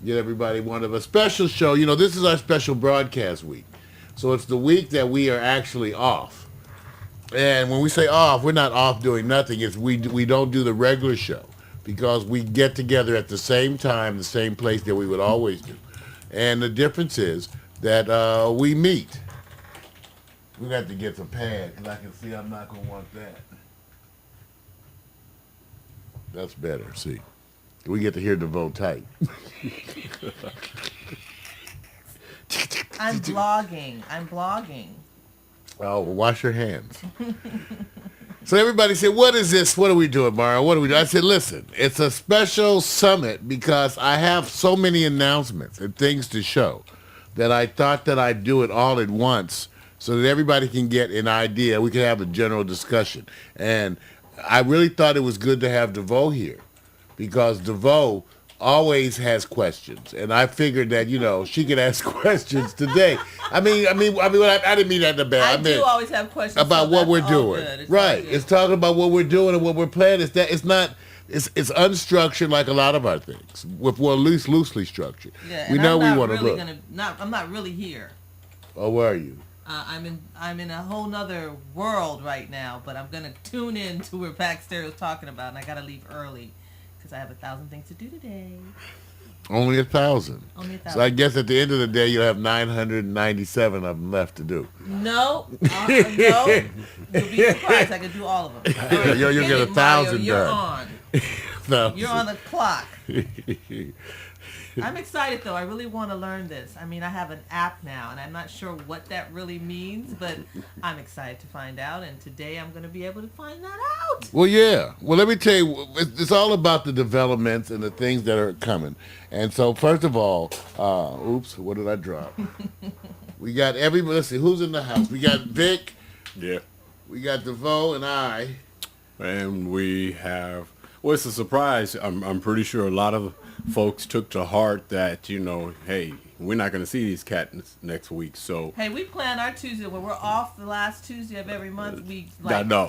get everybody one of a special show. You know, this is our special broadcast week. So it's the week that we are actually off. And when we say off, we're not off doing nothing. It's we don't do the regular show because we get together at the same time, the same place that we would always do. And the difference is that we meet. We got to get some pads because I can see I'm not going to want that. That's better, see. We get to hear DeVoe tight. I'm blogging. Oh, well, wash your hands. So everybody said, what is this? What are we doing, Mario? What are we doing? I said, listen, it's a special summit because I have so many announcements and things to show that I thought that I'd do it all at once so that everybody can get an idea. We can have a general discussion. And I really thought it was good to have DeVoe here because DeVoe always has questions, and I figured that she could ask questions today. I didn't mean that in the bad. I do always have questions about what we're doing. Right, it's talking about what we're doing and what we're planning. It's unstructured like a lot of our things. We're loosely structured. Yeah, we know we want to look. I'm not really here. Oh, where are you? I'm in a whole nother world right now, but I'm gonna tune in to where Pack Stereo's talking about, and I gotta leave early. I have 1,000 things to do today. Only 1,000. Only 1,000. So I guess at the end of the day, you'll have 997 of them left to do. No. No. You'll be surprised. I can do all of them. Right. You'll get 1,000 You're done. on. You're on the clock. I'm excited, though. I really want to learn this. I have an app now, and I'm not sure what that really means, but I'm excited to find out, and today I'm going to be able to find that out. Well, yeah. Well, let me tell you, it's all about the developments and the things that are coming. And so, first of all, oops, what did I drop? We got everybody. Let's see, who's in the house? We got Vic. Yeah. We got DeVoe and I. And we have, well, it's a surprise. I'm pretty sure a lot of folks took to heart that, hey, we're not going to see these cats next week. So hey, we plan our Tuesday when we're off the last Tuesday of every month. We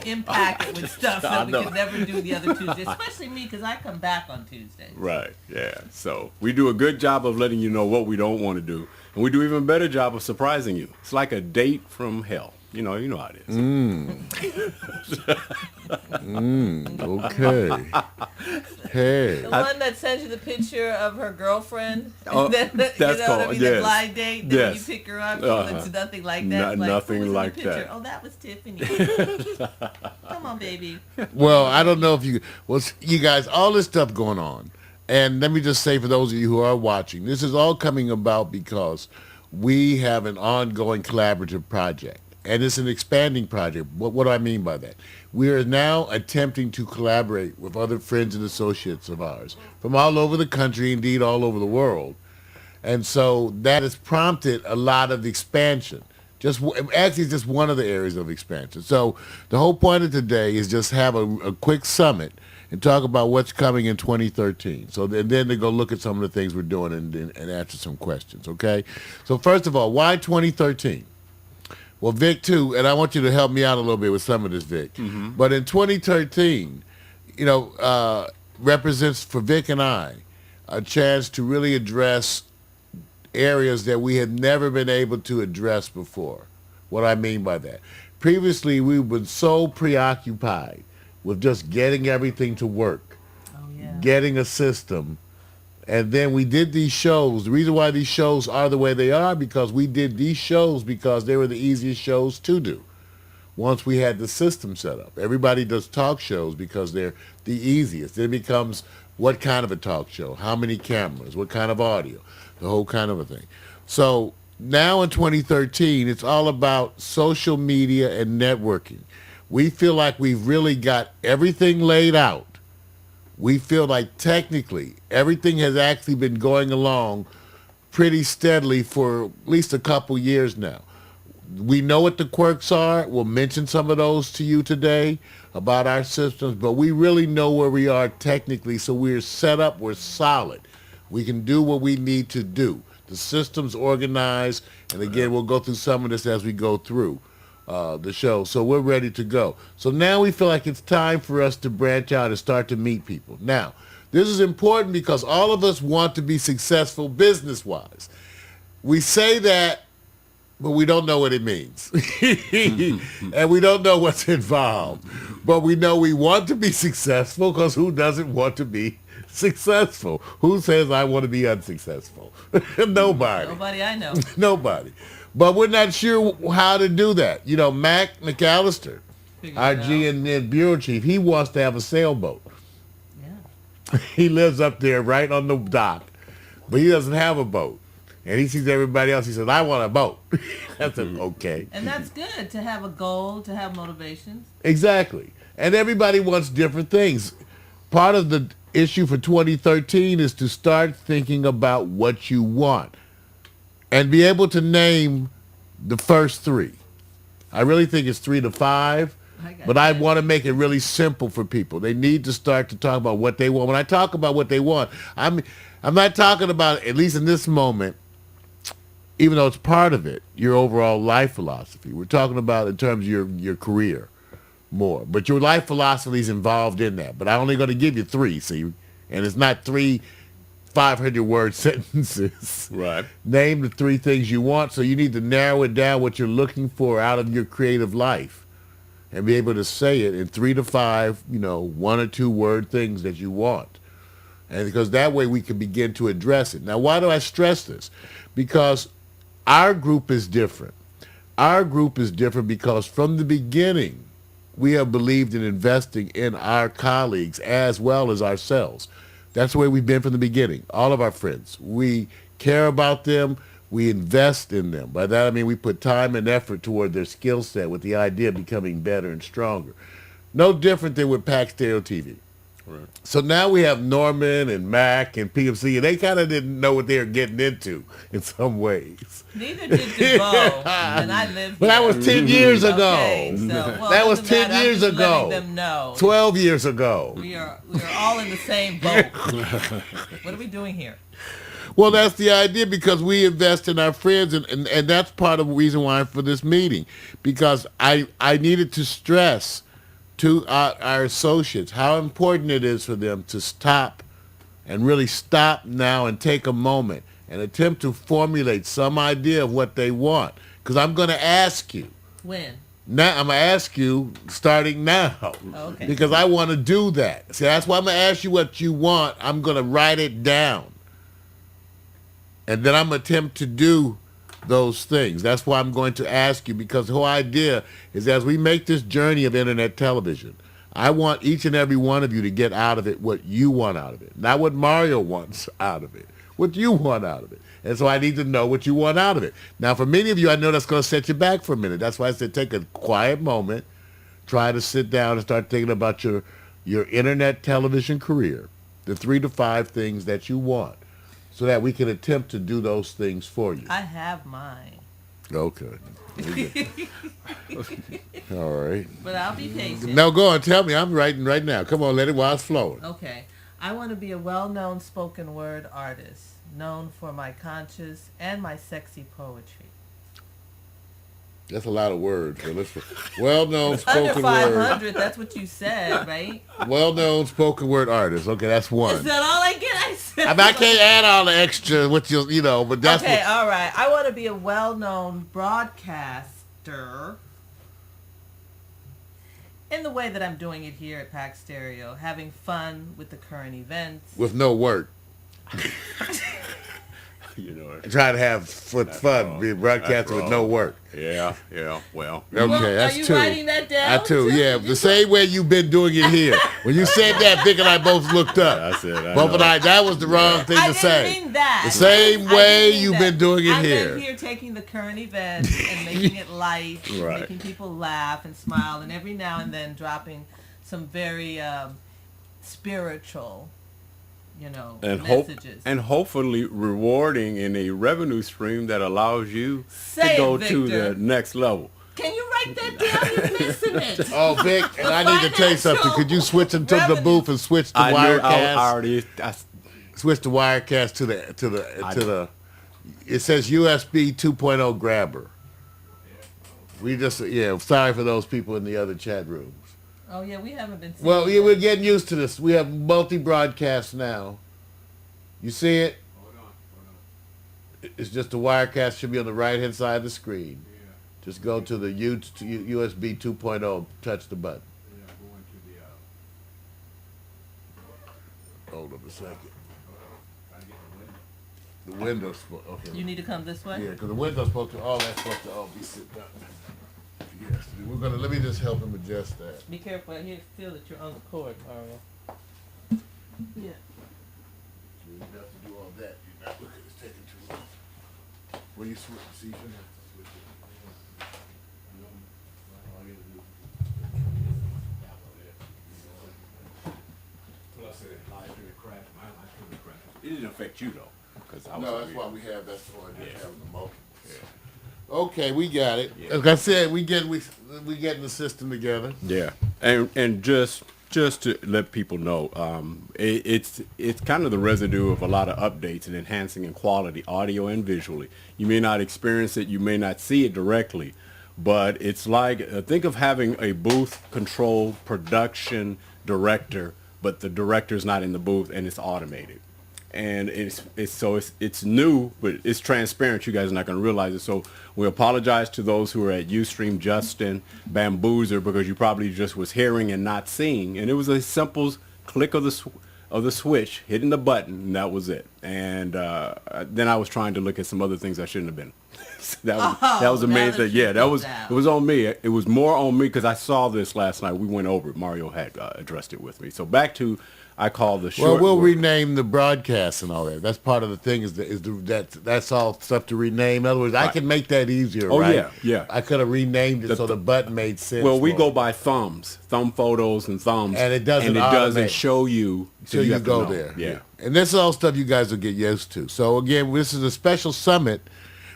impact it with stuff that we could never do the other Tuesday, especially me because I come back on Tuesday. Right. Yeah. So we do a good job of letting you know what we don't want to do, and we do even better job of surprising you. It's like a date from hell. You know how it is. Okay. Hey. The one that sends you the picture of her girlfriend. Oh, that's called, the blind date. Then when you pick her up, Uh-huh. it's nothing like that. Nothing like that. Oh, that was Tiffany. Come on, baby. Well, I don't know if you guys, all this stuff going on. And let me just say for those of you who are watching, this is all coming about because we have an ongoing collaborative project. And it's an expanding project. What do I mean by that? We are now attempting to collaborate with other friends and associates of ours from all over the country, indeed all over the world. And so that has prompted a lot of expansion. Actually, it's just one of the areas of expansion. So the whole point of today is just have a quick summit and talk about what's coming in 2013. So then to go look at some of the things we're doing and answer some questions, okay? So first of all, why 2013? Well, Vic, too, and I want you to help me out a little bit with some of this, Vic. Mm-hmm. But in 2013, represents for Vic and I a chance to really address areas that we had never been able to address before. What I mean by that. Previously, we've been so preoccupied with just getting everything to work, getting a system. And then we did these shows. The reason why these shows are the way they are because we did these shows because they were the easiest shows to do. Once we had the system set up. Everybody does talk shows because they're the easiest. Then it becomes what kind of a talk show? How many cameras? What kind of audio? The whole kind of a thing. So now in 2013, it's all about social media and networking. We feel like we've really got everything laid out. We feel like technically everything has actually been going along pretty steadily for at least a couple years now. We know what the quirks are. We'll mention some of those to you today about our systems, but we really know where we are technically, so we're set up, we're solid. We can do what we need to do. The system's organized, and again, we'll go through some of this as we go through the show. So we're ready to go. So now we feel like it's time for us to branch out and start to meet people. Now, This is important because all of us want to be successful business-wise. We say that, but we don't know what it means. And we don't know what's involved. But we know we want to be successful because who doesn't want to be successful? Who says I want to be unsuccessful? Nobody. Nobody I know. Nobody. But we're not sure how to do that. You know, Mac McAllister, Figured our it out. GN bureau chief, he wants to have a sailboat. Yeah. He lives up there right on the dock, but he doesn't have a boat. And he sees everybody else. He says, I want a boat. I said, okay. And that's good to have a goal, to have motivations. Exactly. And everybody wants different things. Part of the issue for 2013 is to start thinking about what you want and be able to name the first three. I really think it's 3 to 5, but I want to make it really simple for people. They need to start to talk about what they want. When I talk about what they want, I'm not talking about, at least in this moment, even though it's part of it, your overall life philosophy. We're talking about in terms of your career more. But your life philosophy is involved in that. But I'm only going to give you 3, see? And it's not 3 500-word sentences. Right. Name the 3 things you want, so you need to narrow it down what you're looking for out of your creative life and be able to say it in 3 to 5, 1 or 2 word things that you want. And because that way we can begin to address it. Now, why do I stress this? Because our group is different. Our group is different because from the beginning, we have believed in investing in our colleagues as well as ourselves. That's the way we've been from the beginning. All of our friends. We care about them. We invest in them. By that I mean we put time and effort toward their skill set with the idea of becoming better and stronger. No different than with Pax Stereo TV. Right. So now we have Norman and Mac and PMC, and they kind of didn't know what they were getting into in some ways. Neither did DeVoe, and I lived But that here. was 10 years ago. Okay, so, well, That was doesn't 10 matter. I'm years just ago. letting them know. 12 years ago. We are all in the same boat. What are we doing here? Well, that's the idea because we invest in our friends, and that's part of the reason why for this meeting, because I needed to stress to our associates how important it is for them to stop and really stop now and take a moment and attempt to formulate some idea of what they want. Because I'm going to ask you. When? Now I'm going to ask you starting now. Okay. Because I want to do that. See, that's why I'm going to ask you what you want. I'm going to write it down. And then I'm going to attempt to do those things. That's why I'm going to ask you, because the whole idea is as we make this journey of internet television, I want each and every one of you to get out of it what you want out of it. Not what Mario wants out of it. What you want out of it. And so I need to know what you want out of it. Now, for many of you, I know that's going to set you back for a minute. That's why I said take a quiet moment, try to sit down and start thinking about your internet television career, the 3 to 5 things that you want, so that we can attempt to do those things for you. I have mine. Okay. All right. But I'll be patient. Now go on, tell me. I'm writing right now. Come on, let it while it's flowing. Okay. I want to be a well-known spoken word artist, known for my conscious and my sexy poetry. That's a lot of words. So let's, well-known Under spoken word. 500, that's what you said, right? Well-known spoken word artist. Okay, that's one. Is that all I get? I said. I mean, I can't add all the extra, which but that's Okay, what. all right. I want to be a well-known broadcaster in the way that I'm doing it here at Pax Stereo, having fun with the current events. With no work. Try to have fun, be a broadcaster with no work. Yeah, well. Okay, Well, that's are you 2. writing that down? I 2, yeah. The same way you've been doing it here. When you said that, Vic and I both looked up. I said, Both and I, that was the wrong thing I to didn't say. mean that. The same I way didn't mean you've that. been doing it I've here. been here taking the current events and making it light, Right. making people laugh and smile, and every now and then dropping some very spiritual, And messages. hopefully rewarding in a revenue stream that allows you Say to go it, to Victor. the next level. Can you write that down? You're missing it. Oh, Vic, and I need to tell you something. Could you switch into the Revenue. booth and switch to I Wirecast? already. Switch to Wirecast to the. It says USB 2.0 grabber. We just sorry for those people in the other chat rooms. Oh yeah, we haven't been. Well, seeing yeah, we're that. getting used to this. We have multi-broadcast now. You see it? Hold on. It's just the Wirecast should be on the right-hand side of the screen. Yeah, Just go to the USB 2.0, touch the button. yeah, going to the, Hold on a second. trying to get The window's okay. You need to come this way. Yeah, because the window's supposed to, all that's supposed to all be sit down. Yes, let me just help him adjust that. Be careful. I hear feel that you're on the cord, Mario. Yeah. You don't have to do all that. You're not looking, it's taking too long. When you switch, see, you shouldn't have to switch it. All you gotta do Plus, it lies in the crack. My life in the crack. It didn't affect you though, because I was. No, that's why we have, that's why we Yeah. have the multiple. Okay, we got it. Yeah. Like I said, we getting the system together. Yeah, and just to let people know, it's kind of the residue of a lot of updates and enhancing in quality, audio and visually. You may not experience it, you may not see it directly, but it's like think of having a booth control production director, but the director's not in the booth and it's automated. And it's new, but it's transparent. You guys are not going to realize it. So we apologize to those who are at Ustream, Justin, Bamboozer, because you probably just was hearing and not seeing. And it was a simple click of the switch, hitting the button, and that was it. And then I was trying to look at some other things I shouldn't have been. that was now amazing. that you Yeah, that feel was that. it was on me. It was more on me because I saw this last night. We went over it. Mario had addressed it with me. So back to. I call the Well, short. we'll work. rename the broadcast and all that. That's part of the thing. That's all stuff to rename. In other words, I Right. can make that easier. Oh, right? yeah. I could have renamed it so the button made sense. Well, we for go it. by thumb photos and thumbs, And it doesn't automate. show you So you have to go know. there. Yeah. And this is all stuff you guys will get used to. So again, this is a special summit.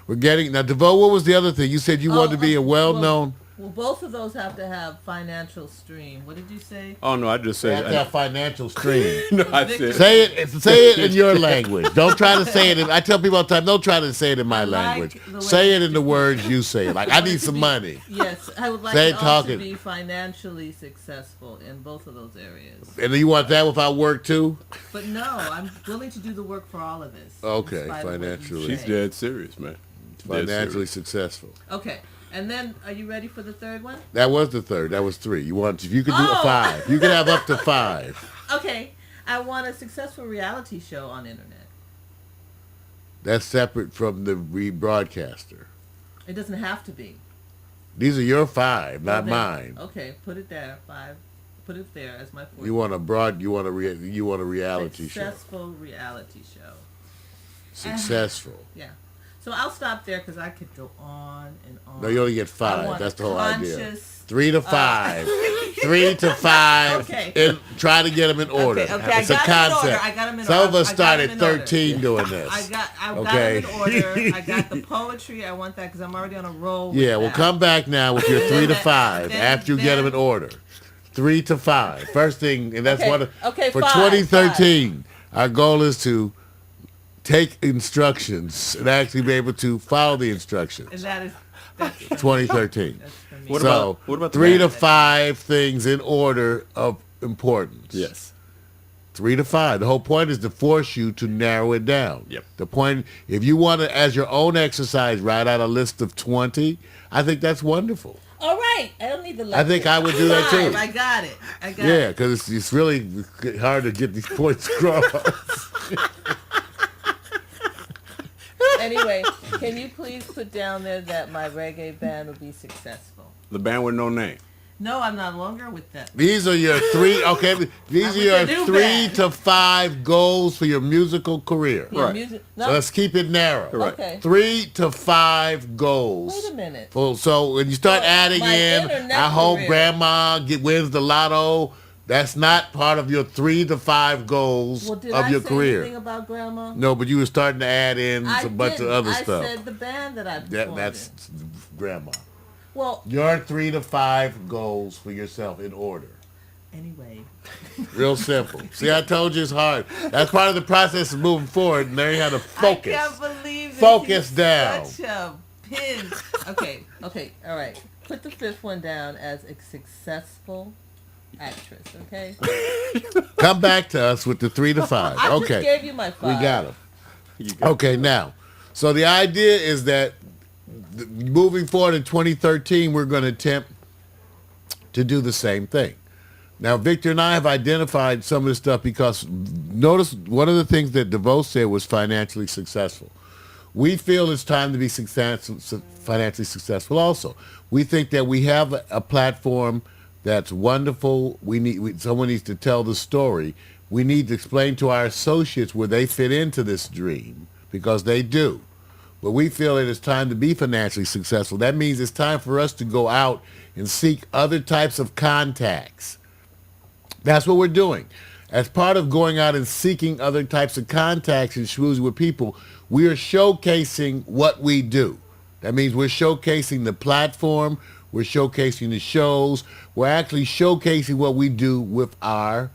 We're getting now. DeVoe, what was the other thing you said? You wanted to be a well-known. Well, both of those have to have financial stream. What did you say? Oh no, I just They have said. to have financial stream. No, I said. Say it in your language. Don't try to say it. I tell people all the time, don't try to say it in my I like language. the way Say it you in the words you say. Like I need some money. Yes, I would like Say it it all talking. to be financially successful in both of those areas. And you want that without work too? But no, I'm willing to do the work for all of this. Okay, in spite of what you financially. She's say. dead serious, man. Dead Financially serious. successful. Okay, and then are you ready for the third one? That was the third. That was three. You want? If you could do Oh! 5, you could have up to 5. Okay, I want a successful reality show on internet. That's separate from the rebroadcaster. It doesn't have to be. These are your 5, not Well, mine. then- Okay, put it there. 5. Put it there as my fourth. You want a reality show. Successful reality show. Successful. Yeah. So I'll stop there because I could go on and on. No, you only get I 5. want That's a the whole idea. conscious- 3 to 5. 3 to 5. Okay. And try to get them in order. Okay, I It's a got 'em in order. concept. I got 'em in Some of order. us I got started 'em in order. 13 doing this. I got Okay. them in order. I got the poetry. I want that because I'm already on a roll. With Yeah, well, that. come back now with your 3 to 5 Then- after you get them in order. 3 to 5. First thing, and that's Okay, what okay, for 5, 2013. Our goal is to take instructions and actually be able to follow the And instructions. that's 2013. That's for me. What So about the 3 to man? 5 things in order of importance. Yes. 3 to 5. The whole point is to force you to narrow it down. Yep. The point, if you want to, as your own exercise, write out a list of 20, I think that's wonderful. All right. I don't need the list. I think I would do that too. 5, I got it. Yeah, it. because it's really hard to get these points across. Anyway, can you please put down there that my reggae band will be successful? The band with no name. No, I'm no longer with them. These are your 3, okay, these I'm are your with the new 3 band. to 5 goals for your musical career. Your Right. music. So No, let's keep it narrow. Correct. okay. 3 to 5 goals. Wait a minute. Well, so when you start Well, adding my in, internet I hope career. grandma wins the lotto. That's not part of your 3 to 5 goals Well, did of I your say career. anything about grandma? No, but you were starting to add in I a bunch of didn't. other I stuff. said the band that I That, performed that's in. grandma. Well, Your 3 to 5 goals for yourself in order. anyway. Real simple. See, I told you it's hard. That's part of the process of moving forward, and there you have to focus. I can't believe this. Focus He's down. Such a pin. Okay, all right. Put the 5th one down as a successful actress, okay? Come back to us with the 3 to 5. I just Okay. gave you my 5. We got them. You got Okay, now, so the idea is that moving forward in 2013, we're going to attempt to do the same thing. Now, Victor and I have identified some of this stuff because notice one of the things that DeVos said was financially successful. We feel it's time to be financially successful also. We think that we have a platform that's wonderful. Someone needs to tell the story. We need to explain to our associates where they fit into this dream, because they do. But we feel it is time to be financially successful. That means it's time for us to go out and seek other types of contacts. That's what we're doing. As part of going out and seeking other types of contacts and schmoozing with people, we are showcasing what we do. That means we're showcasing the platform, we're showcasing the shows, we're actually showcasing what we do with our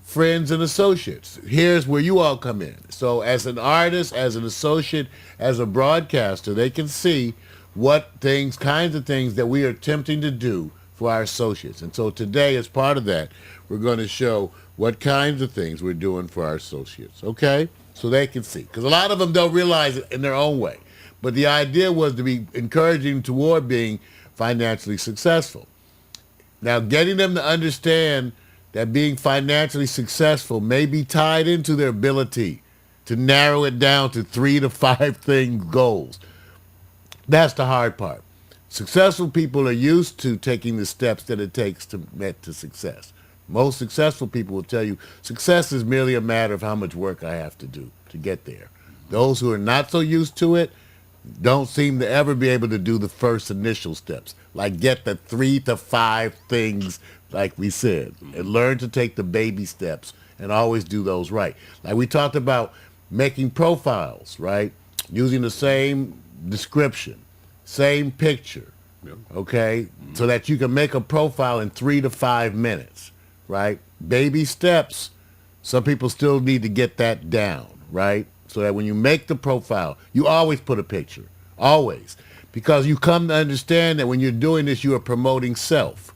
friends and associates. Here's where you all come in. So as an artist, as an associate, as a broadcaster, they can see kinds of things that we are attempting to do for our associates. And so today, as part of that, we're going to show what kinds of things we're doing for our associates, okay? So they can see. Because a lot of them don't realize it in their own way. But the idea was to be encouraging toward being financially successful. Now, getting them to understand that being financially successful may be tied into their ability to narrow it down to 3 to 5 goals. That's the hard part. Successful people are used to taking the steps that it takes to get to success. Most successful people will tell you success is merely a matter of how much work I have to do to get there. Those who are not so used to it don't seem to ever be able to do the first initial steps, like get the 3 to 5 things, like we said, and learn to take the baby steps and always do those right. Like we talked about making profiles, right? Using the same description, same picture, okay? So that you can make a profile in 3 to 5 minutes, right? Baby steps. Some people still need to get that down, right? So that when you make the profile, you always put a picture, always. Because you come to understand that when you're doing this, you are promoting self.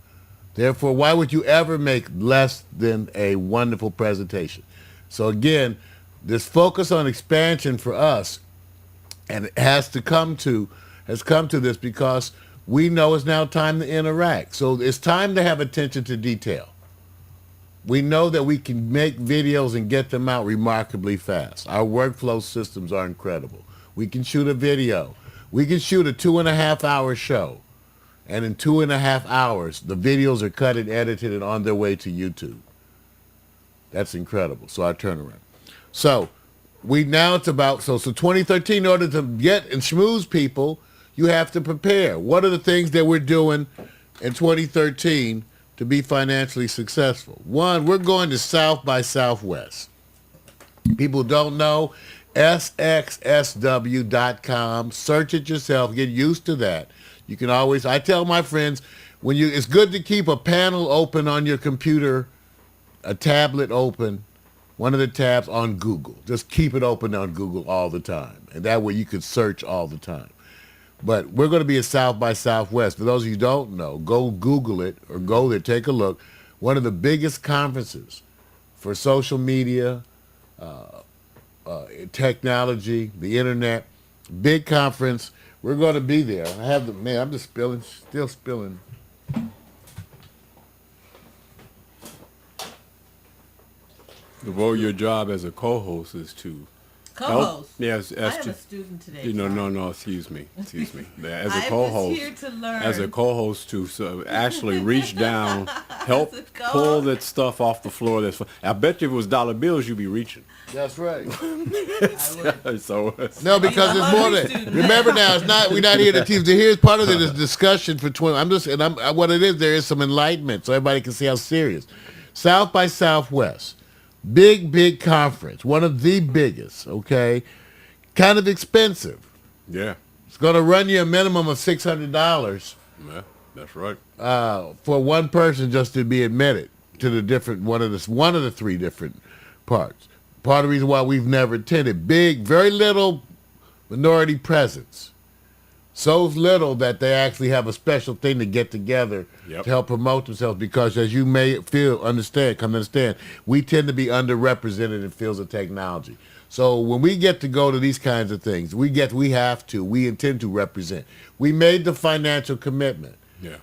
Therefore, why would you ever make less than a wonderful presentation? So again, this focus on expansion for us, and it has come to this because we know it's now time to interact. So it's time to have attention to detail. We know that we can make videos and get them out remarkably fast. Our workflow systems are incredible. We can shoot a video. We can shoot a 2.5-hour show. And in 2.5 hours, the videos are cut and edited and on their way to YouTube. That's incredible. So our turnaround. So it's about 2013, in order to get and schmooze people, you have to prepare. What are the things that we're doing in 2013 to be financially successful? One, we're going to South by Southwest. People don't know, sxsw.com. Search it yourself. Get used to that. You can always, I tell my friends, it's good to keep a panel open on your computer, a tablet open, one of the tabs on Google. Just keep it open on Google all the time. And that way you could search all the time. But we're going to be at South by Southwest. For those of you who don't know, go Google it or go there, take a look. One of the biggest conferences for social media, technology, the internet, big conference. We're going to be there. I'm just still spilling. DeVos, your job as a co-host is to Co-host. Yes, I am a student today. No, excuse me. As a I'm co-host, just here to learn. as a co-host to actually reach down, help As a co-host. pull that stuff off the floor. I bet you if it was dollar bills, you'd be reaching. That's right. I would. So No, because it's more than. Remember now, we're not here to teach. Here's part of it is discussion for 20. What it is. There is some enlightenment, so everybody can see how serious. South by Southwest, big conference, one of the biggest. Okay, kind of expensive. Yeah. It's going to run you a minimum of $600. Yeah, that's right. For one person just to be admitted to the different one of the 3 different parts. Part of the reason why we've never attended. Very little minority presence. so little that they actually have a special thing to get together Yep. to help promote themselves. Because as you may understand, we tend to be underrepresented in fields of technology. So when we get to go to these kinds of things, we intend to represent. We made the financial commitment. Yeah.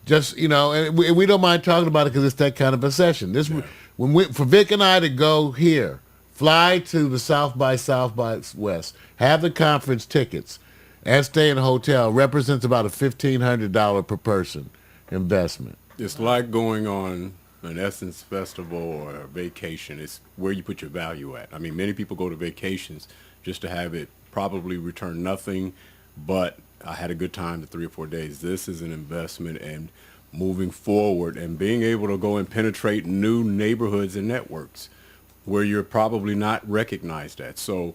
Just, and we don't mind talking about it because it's that kind of a session. For Vic and I to go here, fly to the South by Southwest, have the conference tickets, and stay in a hotel represents about a $1,500 per person investment. It's like going on an Essence Festival or a vacation. It's where you put your value at. I mean, many people go to vacations just to have it probably return nothing, but I had a good time the 3 or 4 days. This is an investment, and moving forward and being able to go and penetrate new neighborhoods and networks where you're probably not recognized at. So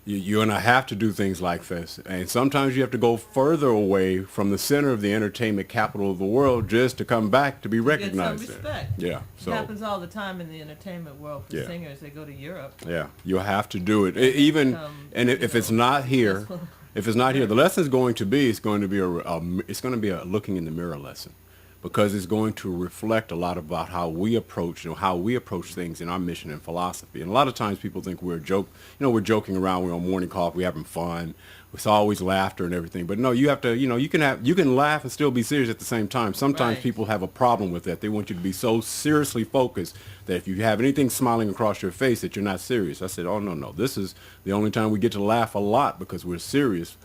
you're going to have to do things like this. And sometimes you have to go further away from the center of the entertainment capital of the world just to come back to be recognized. Get some there. respect. Yeah. It happens all the time in the entertainment world for Yeah. singers. They go to Europe. Yeah, you'll have to do it. And if it's not here, the lesson is going to be, it's going to be a looking in the mirror lesson, because it's going to reflect a lot about how we approach things in our mission and philosophy. And a lot of times people think we're joking around, we're on morning coffee, we're having fun. It's always laughter and everything. But no, you have to, you can laugh and still be serious at the same time. Sometimes Right. people have a problem with that. They want you to be so seriously focused that if you have anything smiling across your face that you're not serious. I said, oh, no. This is the only time we get to laugh a lot, because we're serious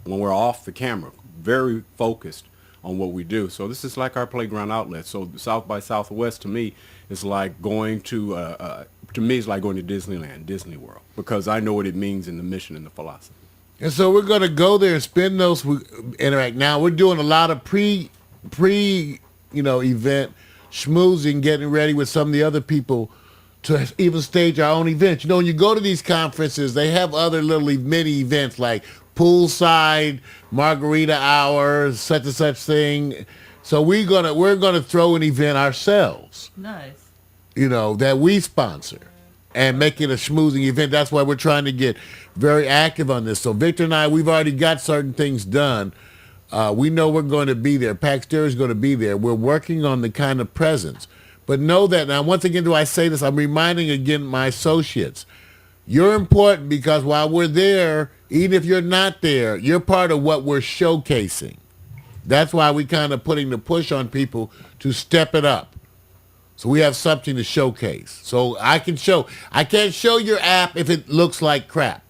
when we're off the camera, very focused on what we do. So this is like our playground outlet. So South by Southwest to me is like going to Disneyland, Disney World, because I know what it means in the mission and the philosophy. And so we're going to go there and spend those, interact. Now we're doing a lot of event schmoozing, getting ready with some of the other people to even stage our own events. When you go to these conferences, they have other little mini events like poolside, margarita hour, such and such thing. So we're gonna throw an event ourselves, Nice. that we sponsor and make it a schmoozing event. That's why we're trying to get very active on this. So Victor and I, we've already got certain things done. We know we're going to be there. Pax Stereo is going to be there. We're working on the kind of presence. But know that, now once again, do I say this, I'm reminding again my associates, you're important, because while we're there, even if you're not there, you're part of what we're showcasing. That's why we kind of putting the push on people to step it up. So we have something to showcase. So I can't show your app if it looks like crap,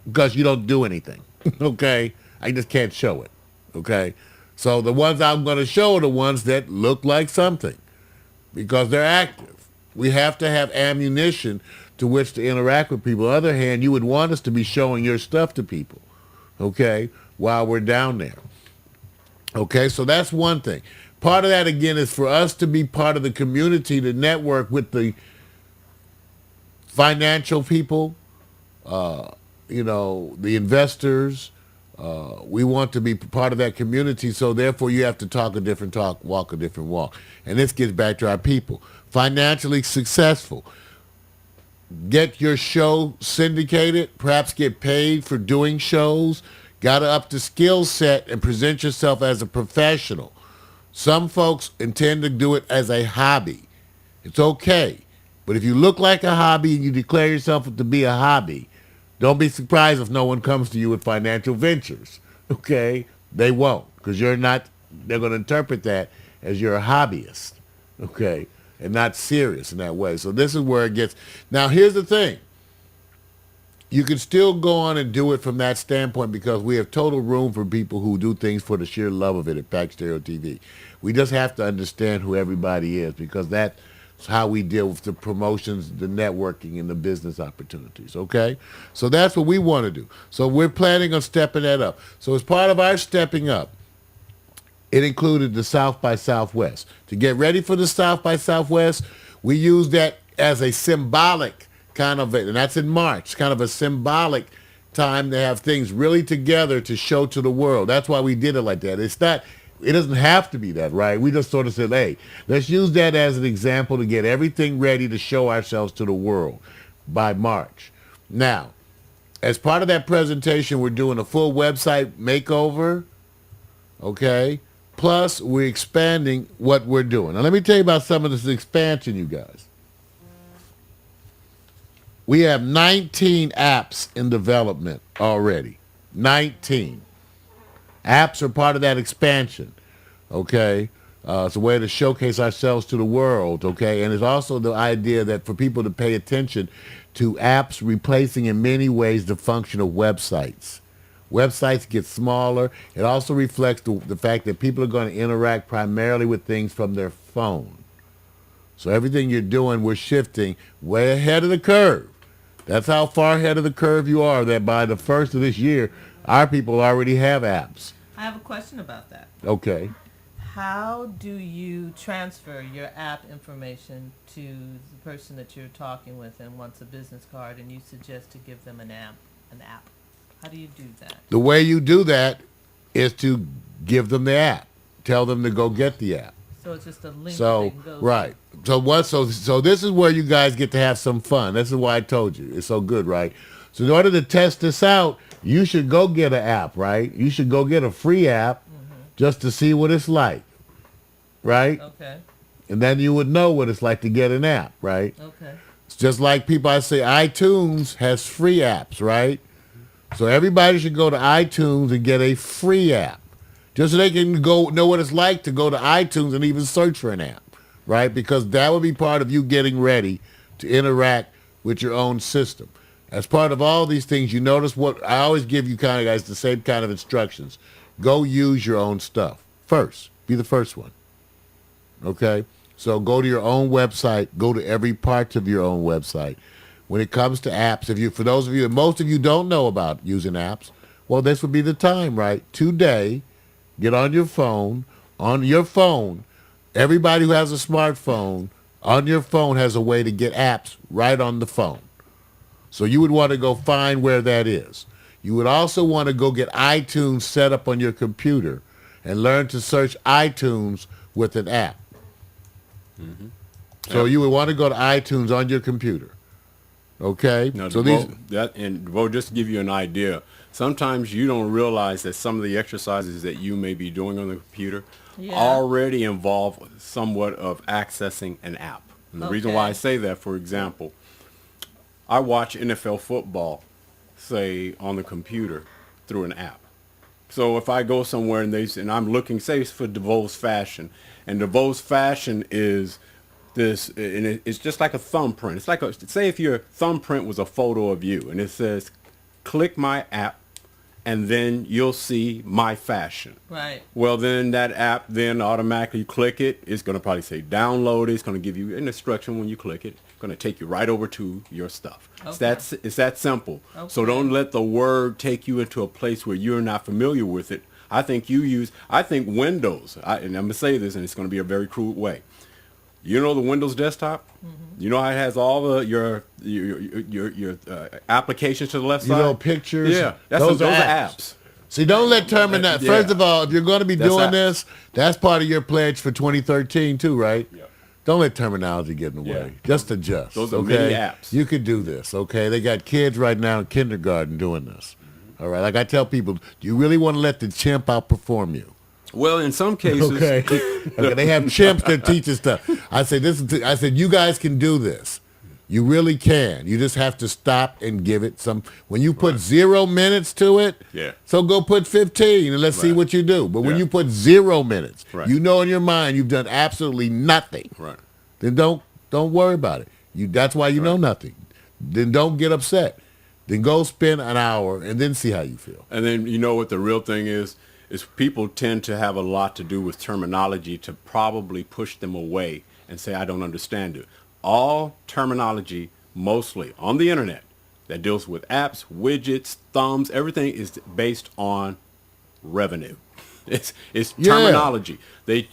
because you don't do anything. Okay? I just can't show it. Okay? So the ones I'm going to show are the ones that look like something, because they're active. We have to have ammunition to which to interact with people. On the other hand, you would want us to be showing your stuff to people, okay, while we're down there. Okay, so that's one thing. Part of that, again, is for us to be part of the community, to network with the financial people, the investors. We want to be part of that community, so therefore you have to talk a different talk, walk a different walk. And this gets back to our people. Financially successful. Get your show syndicated, perhaps get paid for doing shows. Got to up the skill set and present yourself as a professional. Some folks intend to do it as a hobby. It's okay. But if you look like a hobby and you declare yourself to be a hobby, don't be surprised if no one comes to you with financial ventures. Okay? They won't, because they're going to interpret that as you're a hobbyist. Okay? And not serious in that way. So this is where it gets. Now, here's the thing. You can still go on and do it from that standpoint, because we have total room for people who do things for the sheer love of it at Pax Stereo TV. We just have to understand who everybody is, because that's how we deal with the promotions, the networking, and the business opportunities, okay? So that's what we want to do. So we're planning on stepping that up. So as part of our stepping up, it included the South by Southwest. To get ready for the South by Southwest, we use that as a symbolic kind of, and that's in March, kind of a symbolic time to have things really together to show to the world. That's why we did it like that. It doesn't have to be that, right? We just sort of said, hey, let's use that as an example to get everything ready to show ourselves to the world by March. Now, as part of that presentation, we're doing a full website makeover, Okay? Plus, we're expanding what we're doing. Now, let me tell you about some of this expansion, you guys. We have 19 apps in development already. 19. Apps are part of that expansion. Okay? It's a way to showcase ourselves to the world, okay? And it's also the idea that for people to pay attention to apps replacing in many ways the function of websites. Websites get smaller. It also reflects the fact that people are going to interact primarily with things from their phone. So everything you're doing, we're shifting way ahead of the curve. That's how far ahead of the curve you are, that by the first of this year, our people already have apps. I have a question about that. Okay. How do you transfer your app information to the person that you're talking with and wants a business card, and you suggest to give them an app? How do you do that? The way you do that is to give them the app. Tell them to go get the app. So it's just a link So, that they can go right. So what? So this is where you guys get to have some fun. This is why I told you. It's so good, right? So in order to test this out, you should go get an app, right? You should go get a free app just to see what it's like, right? to. Okay. And then you would know what it's like to get an app, right? Okay. It's just like people, I say iTunes has free apps, right? So everybody should go to iTunes and get a free app, just so they can go know what it's like to go to iTunes and even search for an app, right? Because that would be part of you getting ready to interact with your own system. As part of all these things, you notice what I always give you kind of guys the same kind of instructions. Go use your own stuff first. Be the first one. Okay? So go to your own website. Go to every part of your own website. When it comes to apps, for those of you, most of you don't know about using apps, well, this would be the time, right? Today, get on your phone. Everybody who has a smartphone, on your phone has a way to get apps right on the phone. So you would want to go find where that is. You would also want to go get iTunes set up on your computer and learn to search iTunes with an app. Mm-hmm. So you would want to go to iTunes on your computer. Okay? Now, So DeVoe, just to give you an idea, sometimes you don't realize that some of the exercises that you may be doing on the computer already involve somewhat of accessing an app. And the reason why I say that, for example, I watch NFL football, say, on the computer through an app. So if I go somewhere and I'm looking, say, for DeVoe's Fashion, and DeVoe's Fashion is this, and it's just like a thumbprint. It's like say if your thumbprint was a photo of you, and it says, click my app, and then you'll see my fashion. Right. Well, then that app then automatically click it. It's going to probably say download it. It's going to give you an instruction when you click it. It's going to take you right over to your stuff. Okay. It's that simple. Okay. So don't let the word take you into a place where you're not familiar with it. I think Windows, and I'm going to say this, and it's going to be a very crude way. You know the Windows desktop? Mm-hmm. You know how it has all your applications to the left side? You know, pictures. Yeah, those are apps. See, don't let terminology. Yeah. First of all, if you're going to be doing apps. this, that's part of your pledge for 2013 too, right? Yeah. Don't let terminology get in the way. Yeah. Just adjust. Those are okay? mini apps. You could do this, okay? They got kids right now in kindergarten doing this. Mm-hmm. All right, like I tell people, do you really want to let the chimp outperform you? Well, in some cases, Okay. Okay, they have chimps that teach us stuff. I said, you guys can do this. You really can. You just have to stop and give it some. When you put 0 minutes to it, so go put 15 and let's see what you do. But when you put 0 minutes, you know in your mind you've done absolutely nothing. Right. Then don't worry about it. That's why you know nothing. Then don't get upset. Then go spend an hour and then see how you feel. And then you know what the real thing is people tend to have a lot to do with terminology to probably push them away and say, I don't understand it. All terminology, mostly on the internet, that deals with apps, widgets, thumbs, everything is based on revenue. It's terminology. They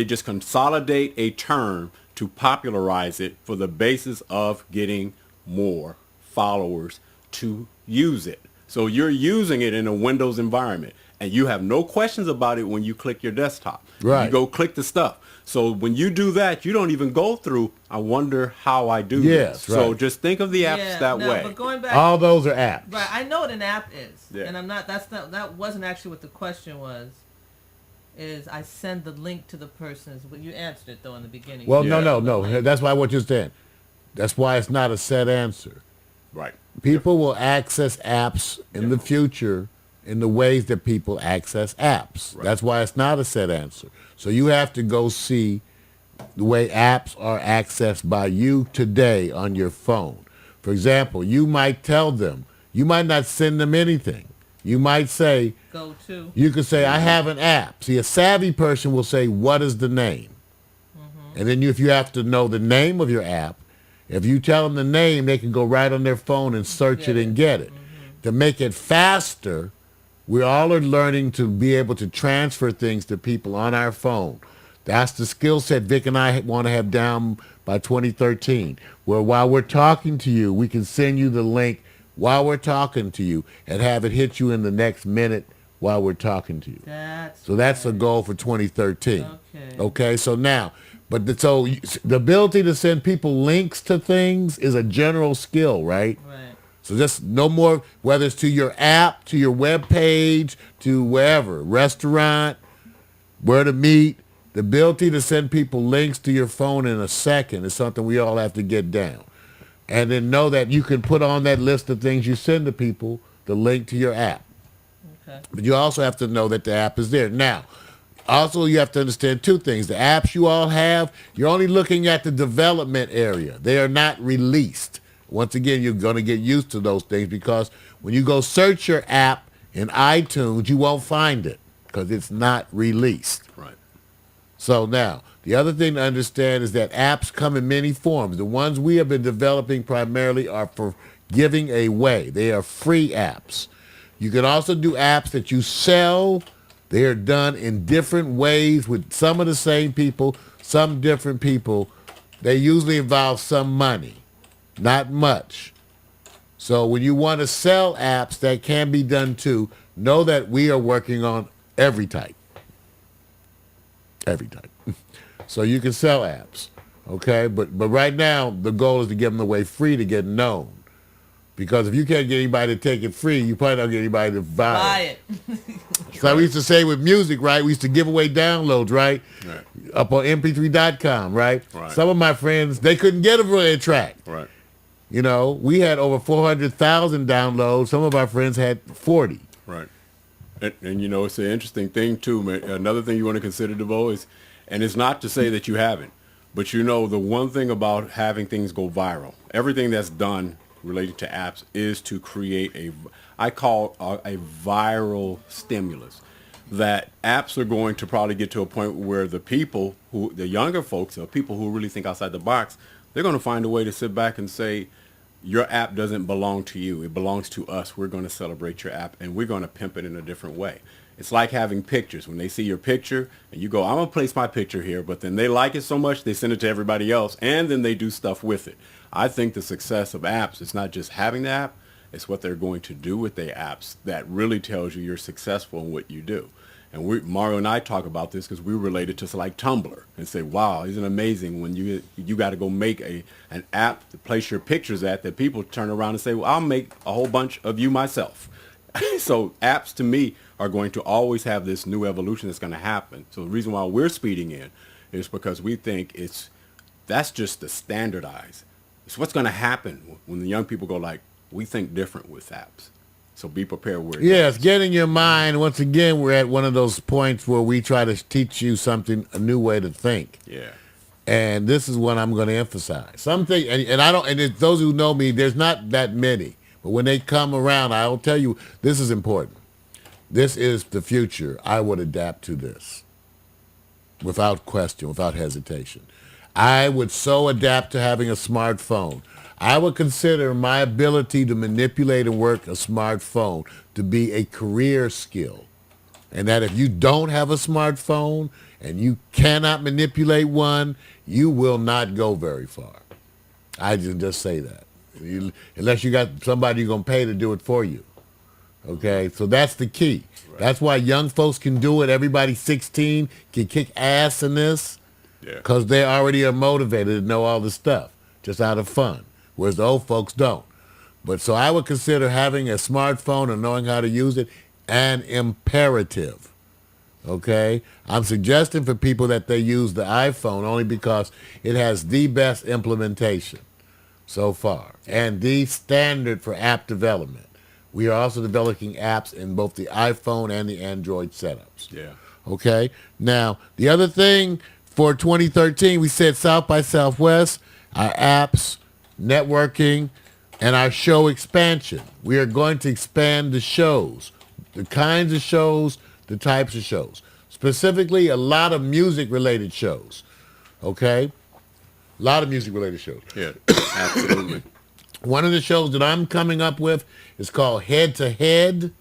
just consolidate a term to popularize it for the basis of getting more followers to use it. So you're using it in a Windows environment, and you have no questions about it when you click your desktop. Right. You go click the stuff. So when you do that, you don't even go through, I wonder how I do this. So just think of the apps that way. But going back, all those are apps. Right, I know what an app is, Yeah. and that wasn't actually what the question was. is I send the link to the person. You answered it though in the beginning. Well, You no, Yeah. no, send the no. link. That's why what you're saying. That's why it's not a set answer. Right. People will access apps in the future in the ways that people access apps. Right. That's why it's not a set answer. So you have to go see the way apps are accessed by you today on your phone. For example, you might tell them, you might not send them anything. You might say, Go to. you could say, I have an app. See, a savvy person will say, what is the name? And then if you have to know the name of your app, if you tell them the name, they can go right on their phone and search it and get it. To make it faster, we all are learning to be able to transfer things to people on our phone. That's the skill set Vic and I want to have down by 2013, where while we're talking to you, we can send you the link while we're talking to you and have it hit you in the next minute while we're talking to you. So that's the goal for 2013. Okay. Okay, so now, so the ability to send people links to things is a general skill, right? Right. So just no more, whether it's to your app, to your web page, to wherever, restaurant, where to meet, the ability to send people links to your phone in a second is something we all have to get down. And then know that you can put on that list of things you send to people the link to your app. Okay. But you also have to know that the app is there. Now, also you have to understand two things. The apps you all have, you're only looking at the development area. They are not released. Once again, you're going to get used to those things because when you go search your app in iTunes, you won't find it because it's not released. Right. So now, the other thing to understand is that apps come in many forms. The ones we have been developing primarily are for giving away. They are free apps. You can also do apps that you sell. They are done in different ways with some of the same people, some different people. They usually involve some money, not much. So when you want to sell apps, that can be done too. Know that we are working on every type. Every type. So you can sell apps, okay? But right now, the goal is to give them away free to get known. Because if you can't get anybody to take it free, you probably don't get anybody to buy Buy it. it. It's like we used to say with music, right? We used to give away downloads, right? Right. Up on mp3.com, right? Right. Some of my friends, they couldn't get a track. Right. You know, we had over 400,000 downloads. Some of our friends had 40. Right. And you know, it's an interesting thing too, man. Another thing you want to consider, DeVoe, is, and it's not to say that you haven't, but you know, the one thing about having things go viral, everything that's done related to apps is to create I call a viral stimulus. That apps are going to probably get to a point where the younger folks, or people who really think outside the box, they're going to find a way to sit back and say, your app doesn't belong to you. It belongs to us. We're going to celebrate your app, and we're going to pimp it in a different way. It's like having pictures. When they see your picture, and you go, I'm going to place my picture here, but then they like it so much, they send it to everybody else, and then they do stuff with it. I think the success of apps is not just having the app, it's what they're going to do with the apps that really tells you you're successful in what you do. And Mario and I talk about this because we relate it to like Tumblr and say, wow, isn't it amazing when you got to go make an app to place your pictures at that people turn around and say, well, I'll make a whole bunch of you myself. So apps to me are going to always have this new evolution that's going to happen. So the reason why we're speeding in is because we think that's just the standardized. It's what's going to happen when the young people go like, we think different with apps. So be prepared where Yes, get in your mind. Once again, we're at one of those points where we try to teach you something, a new way to think. Yeah. And this is what I'm going to emphasize. Something, and I don't, and those who know me, there's not that many. But when they come around, I'll tell you, this is important. This is the future. I would adapt to this without question, without hesitation. I would so adapt to having a smartphone. I would consider my ability to manipulate and work a smartphone to be a career skill. And that if you don't have a smartphone and you cannot manipulate one, you will not go very far. I just say that. Unless you got somebody you're going to pay to do it for you. Okay? So that's the key. Right. That's why young folks can do it. Everybody 16 can kick ass in this because they already are motivated to know all the stuff just out of fun. Whereas the old folks don't. But so I would consider having a smartphone and knowing how to use it an imperative. Okay, I'm suggesting for people that they use the iPhone only because it has the best implementation so far and the standard for app development. We are also developing apps in both the iPhone and the Android setups. Yeah. Okay. Now, the other thing for 2013, we said South by Southwest, our apps, networking, and our show expansion. We are going to expand the shows, the kinds of shows, the types of shows. Specifically, a lot of music-related shows. Okay? A lot of music-related shows. Yeah, absolutely. One of the shows that I'm coming up with is called Head to Head.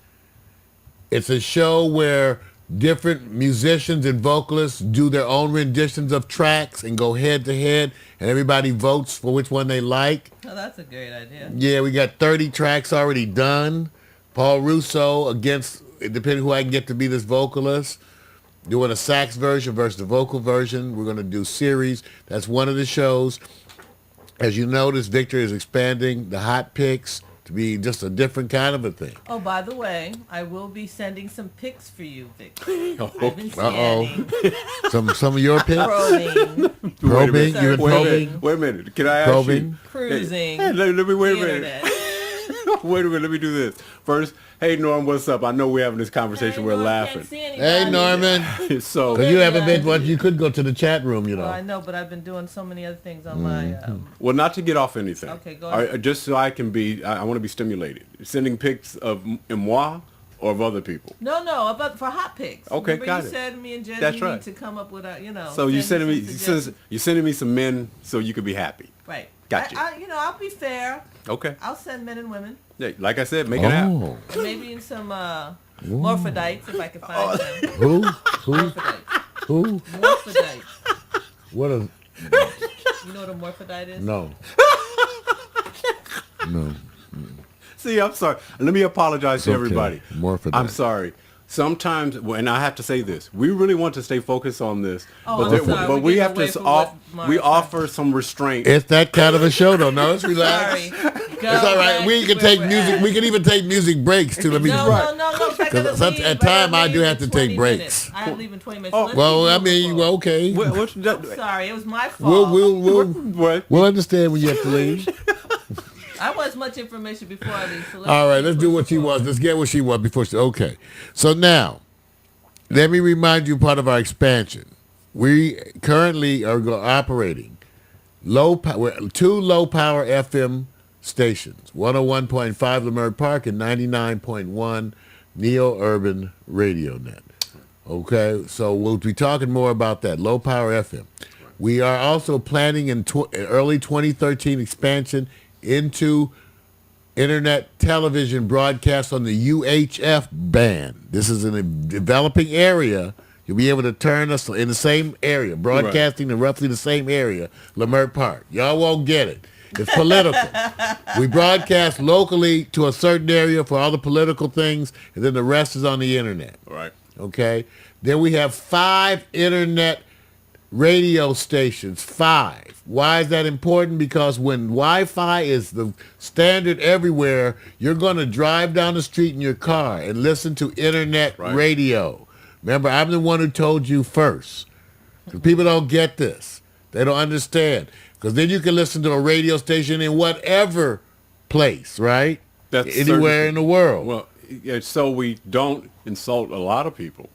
It's a show where different musicians and vocalists do their own renditions of tracks and go head to head, and everybody votes for which one they like. Oh, that's a great idea. Yeah, we got 30 tracks already done. Paul Russo against, depending who I can get to be this vocalist, doing a sax version versus the vocal version. We're going to do series. That's one of the shows. As you notice, Victor is expanding the hot picks to be just a different kind of a thing. Oh, by the way, I will be sending some pics for you, Victor. Oh, I've been uh-oh. scanning, Some of your picks? probing, Probing? minute. You've been Wait a probing? minute. Wait a minute. Can I ask Probing? you? cruising, Hey, let me wait a the minute. internet. Wait a minute. Let me do this first. Hey Norm, what's up? I know we're having this conversation. Hey, We're Norm, laughing. can't see anybody. Hey, Norman. So Because you haven't been, well, you could go to the chat room, you Well, I know. know, but I've been doing so many other things on my. well, not to get off anything. Okay, go All right, ahead. just so I can be, I want to be stimulated. Sending pics of moi or of other people. No, about for hot picks. Okay, Remember got you it. said me and Jesse That's need right. to come up with a, So you send sending me, some suggestions. you're sending me some men so you could be happy. Right. Gotcha. I'll be fair. Okay. I'll send men and women. Yeah, like I said, make it happen. Oh. And maybe in some morphodites if I can find them. Who? Who? Morphodites. Who? Morphodites. What a, You know what a morphodite is? no. No. See, I'm sorry. Let me apologize to okay. everybody. Morphodite. I'm sorry. Sometimes, and I have to say this, we really want to stay focused on this, Oh, but, I'm there- sorry. but We're we getting have away to from what we Mark- offer some restraint. It's that kind of a show, though. No, let's relax. Sorry. It's all right. We can take music. We can even take music breaks too. Let me. No. I gotta Some- leave. at I gotta time, I leave do in have to 20 take minutes. breaks. I have to leave in 20 minutes. Oh, So let's Well, keep I moving mean, forward. well, okay. What's that? Sorry, it was my fault. What? We'll understand when you have to leave. I want much information before I leave. So All right, let's do what she wants. Let's get what she wants before she. Okay. So now, let me remind you part of our expansion. We currently are operating two low power FM stations, 101.5 Leimert Park and 99.1 Neo Urban Radio Net. Okay, so we'll be talking more about that, low power FM. We are also planning in early 2013 expansion into internet television broadcast on the UHF band. This is in a developing area. You'll be able to turn us in the same area, broadcasting in roughly the same area, Leimert Park. Y'all won't get it. It's political. We broadcast locally to a certain area for all the political things, and then the rest is on the internet. Right. Okay? Then we have 5 internet radio stations. 5. Why is that important? Because when Wi-Fi is the standard everywhere, you're going to drive down the street in your car and listen to internet radio. Remember, I'm the one who told you first. Because people don't get this. They don't understand. Because then you can listen to a radio station in whatever place, right? That's anywhere certain. in the world. Well, yeah, so we don't insult a lot of people.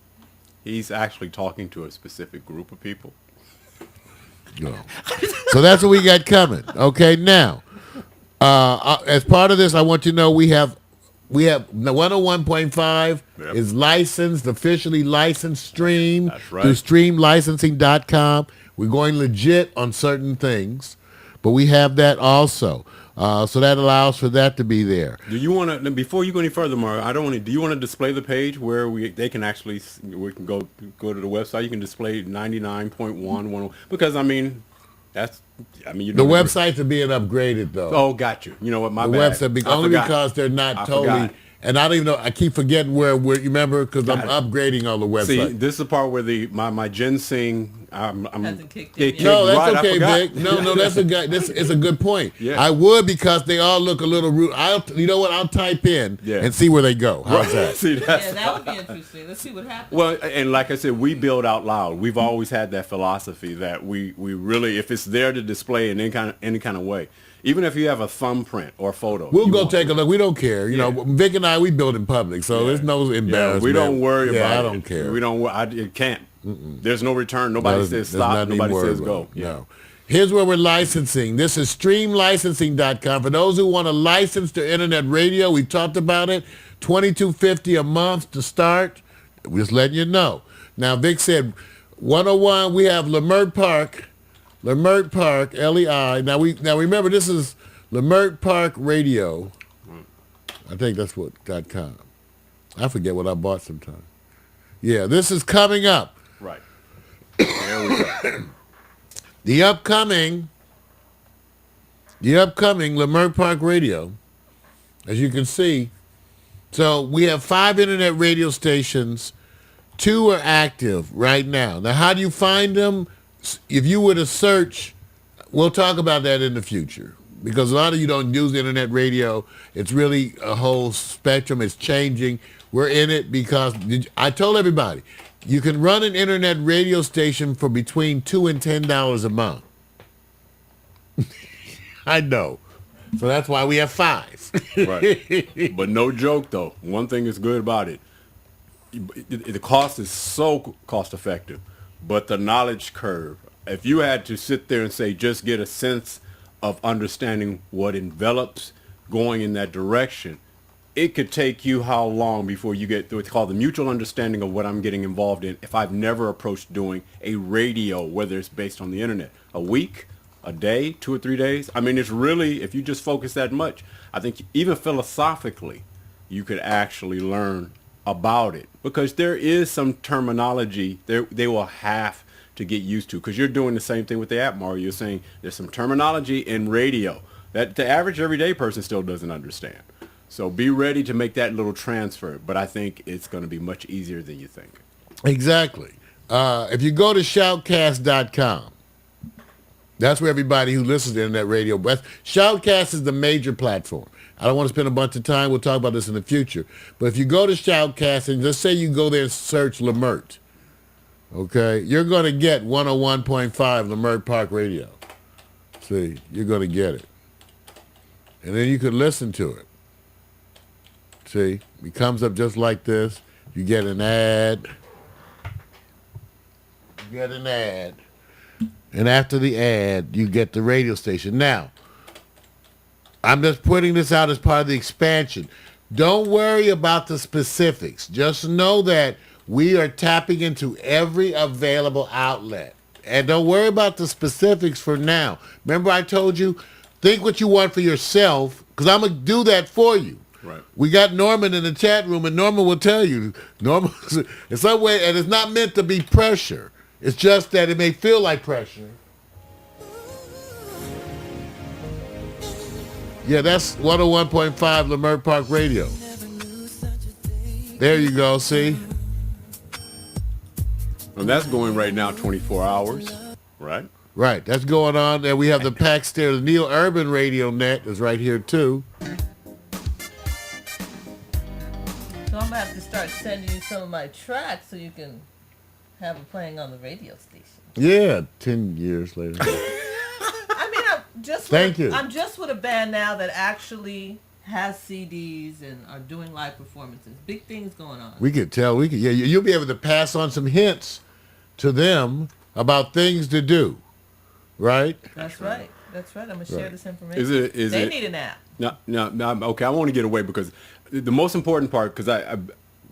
He's actually talking to a specific group of people. No. So that's what we got coming. Okay, now, as part of this, I want you to know we have the 101.5 is licensed, officially licensed stream That's right. through streamlicensing.com. We're going legit on certain things, but we have that also. So that allows for that to be there. Do you want to, before you go any further, Mario, I don't want to, do you want to display the page where they can actually, we can go to the website, you can display 99.1, because I mean, you The know, websites are being upgraded, though. Oh, got you. You know what, my The bad. website, I only forgot. because they're not I totally, forgot. and I don't even know, I keep forgetting where you remember, because I'm Got it. upgrading all the See, websites. this is the part where my ginseng Hasn't kicked in yet. No, that's right, I okay, forgot. Vic. No, that's a guy. This is a good point. Yeah. I would because they all look a little rude. You know what? I'll type in Yeah. and see where they go. How's that? See, that's, Yeah, that would be interesting. Let's see what happens. well, and like I said, we build out loud. We've always had that philosophy that we really, if it's there to display in any kind of way, even if you have a thumbprint or photo, We'll you go want take a look. We don't care. You know, Vic and I, we build in public, so there's no Yeah, embarrassment. we don't worry about it. Yeah, I don't care. We don't. It can't. There's no return. Nobody says There's stop. nothing Nobody worried says go. about. No. Here's where we're licensing. This is streamlicensing.com. For those who want to license their internet radio, we talked about it. $22.50 a month to start. We're just letting you know. Now, Vic said 101, we have Lemert Park, LEI. Now remember, this is Lemert Park Radio. I think that's what .com. I forget what I bought sometime. Yeah, this is coming up. Right. There we go. The upcoming Lemert Park Radio, as you can see. So we have 5 internet radio stations. 2 are active right now. Now, how do you find them? If you were to search, we'll talk about that in the future. Because a lot of you don't use internet radio. It's really a whole spectrum. It's changing. We're in it because I told everybody, you can run an internet radio station for between $2 and $10 a month. I know. So that's why we have 5. Right. But no joke, though. One thing is good about it. The cost is so cost effective, but the knowledge curve, if you had to sit there and say, just get a sense of understanding what envelops going in that direction, it could take you how long before you get what's called the mutual understanding of what I'm getting involved in if I've never approached doing a radio, whether it's based on the internet. A week, a day, 2 or 3 days. I mean, it's really, if you just focus that much, I think even philosophically, you could actually learn about it, because there is some terminology they will have to get used to, because you're doing the same thing with the app, Mario. You're saying there's some terminology in radio that the average everyday person still doesn't understand. So be ready to make that little transfer, but I think it's going to be much easier than you think. Exactly. If you go to shoutcast.com, that's where everybody who listens to internet radio, Shoutcast is the major platform. I don't want to spend a bunch of time. We'll talk about this in the future. But if you go to Shoutcast and just say you go there and search Lemert, okay, you're going to get 101.5 Lemert Park Radio. See, you're going to get it. And then you could listen to it. See, it comes up just like this. You get an ad. And after the ad, you get the radio station. Now, I'm just putting this out as part of the expansion. Don't worry about the specifics. Just know that we are tapping into every available outlet. And don't worry about the specifics for now. Remember I told you, think what you want for yourself, because I'm going to do that for you. Right. We got Norman in the chat room, and Norman will tell you. Norman, in some way, and it's not meant to be pressure. It's just that it may feel like pressure. Yeah, that's 101.5 Lemert Park Radio. There you go, see? And that's going right now 24 hours, right? Right, that's going on. And we have the Pax there. The Neil Urban Radio Net is right here, too. So I'm going to have to start sending you some of my tracks so you can have them playing on the radio station. Yeah, 10 years later. I mean, I'm just with a band now that actually has CDs and are doing live performances. Big things going on. We could tell. Yeah, you'll be able to pass on some hints to them about things to do, right? That's right. That's right. I'm going to share this information. Is they it, need an app. No, okay, I want to get away, because the most important part, because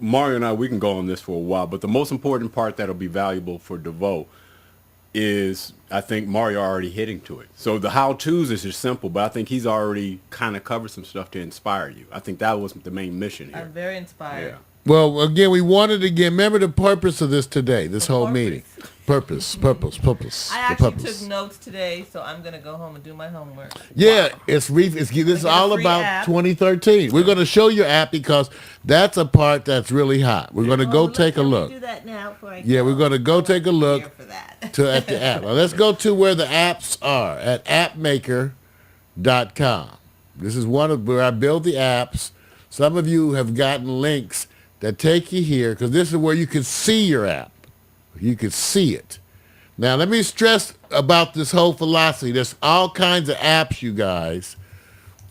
Mario and I, we can go on this for a while, but the most important part that'll be valuable for DeVoe is, I think Mario already hitting to it. So the how-tos is just simple, but I think he's already kind of covered some stuff to inspire you. I think that was the main mission here. I'm very inspired. Well, again, we wanted to get. Remember the purpose of this today, this whole purpose. meeting. Purpose. I The actually purpose. took notes today, so I'm gonna go home and do my homework. Yeah, this is a all free about app. 2013. We're going to show your app because that's a part that's really hot. We're going to go take a look. Do that now before I Yeah, go. we're going to go take a look Here for that. at the app. Now let's go to where the apps are at appmaker.com. This is one of where I build the apps. Some of you have gotten links that take you here because this is where you can see your app. You can see it. Now let me stress about this whole philosophy. There's all kinds of apps, you guys.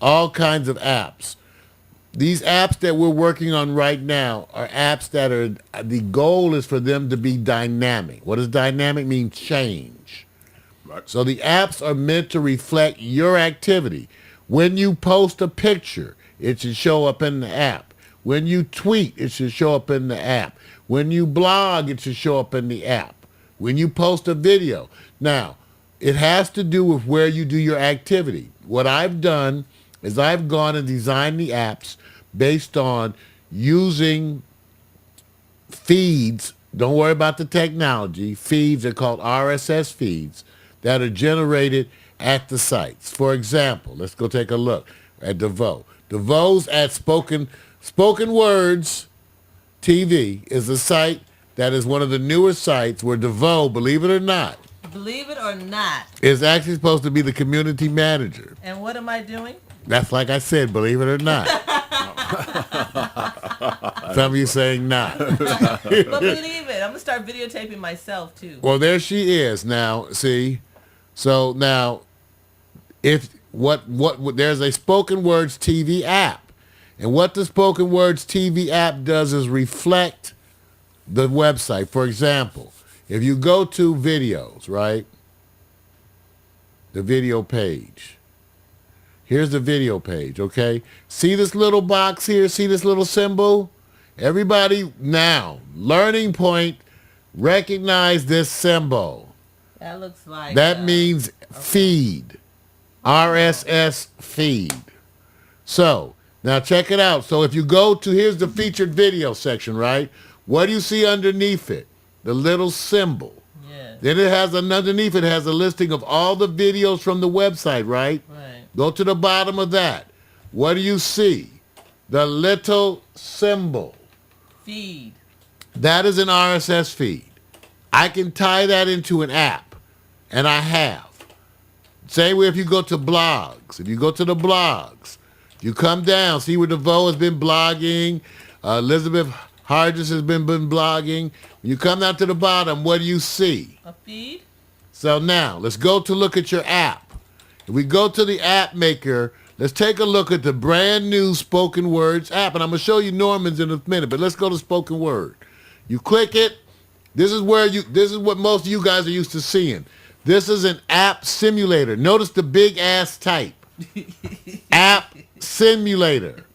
All kinds of apps. These apps that we're working on right now are apps that are, the goal is for them to be dynamic. What does dynamic mean? Change. Right. So the apps are meant to reflect your activity. When you post a picture, it should show up in the app. When you tweet, it should show up in the app. When you blog, it should show up in the app. When you post a video. Now, it has to do with where you do your activity. What I've done is I've gone and designed the apps based on using feeds. Don't worry about the technology. Feeds are called RSS feeds that are generated at the sites. For example, let's go take a look at DeVoe. DeVoe's at Spoken Words TV is a site that is one of the newer sites where DeVoe, believe it or not, Believe it or not. is actually supposed to be the community manager. And what am I doing? That's like I said, believe it or not. Some of you saying not. But believe it, I'm gonna start videotaping myself too. Well, there she is now. See, so now, if what there's a Spoken Words TV app, and what the Spoken Words TV app does is reflect the website. For example, if you go to videos, right, the video page. Here's the video page. Okay, see this little box here? See this little symbol? Everybody now, learning point, recognize this symbol. That looks like That means feed, RSS feed. So now check it out. So if you go to, here's the featured video section, right? What do you see underneath it? The little symbol. Yes. Then it has underneath it has a listing of all the videos from the website, right? Right. Go to the bottom of that. What do you see? The little symbol. Feed. That is an RSS feed. I can tie that into an app, and I have. Same way if you go to blogs. If you go to the blogs, you come down, see where DeVoe has been blogging, Elizabeth Hargis has been blogging. When you come down to the bottom, what do you see? A feed? So now, let's go to look at your app. If we go to the app maker, let's take a look at the brand new Spoken Words app. And I'm going to show you Norman's in a minute, but let's go to Spoken Word. You click it. This is what most of you guys are used to seeing. This is an app simulator. Notice the big ass type. App simulator.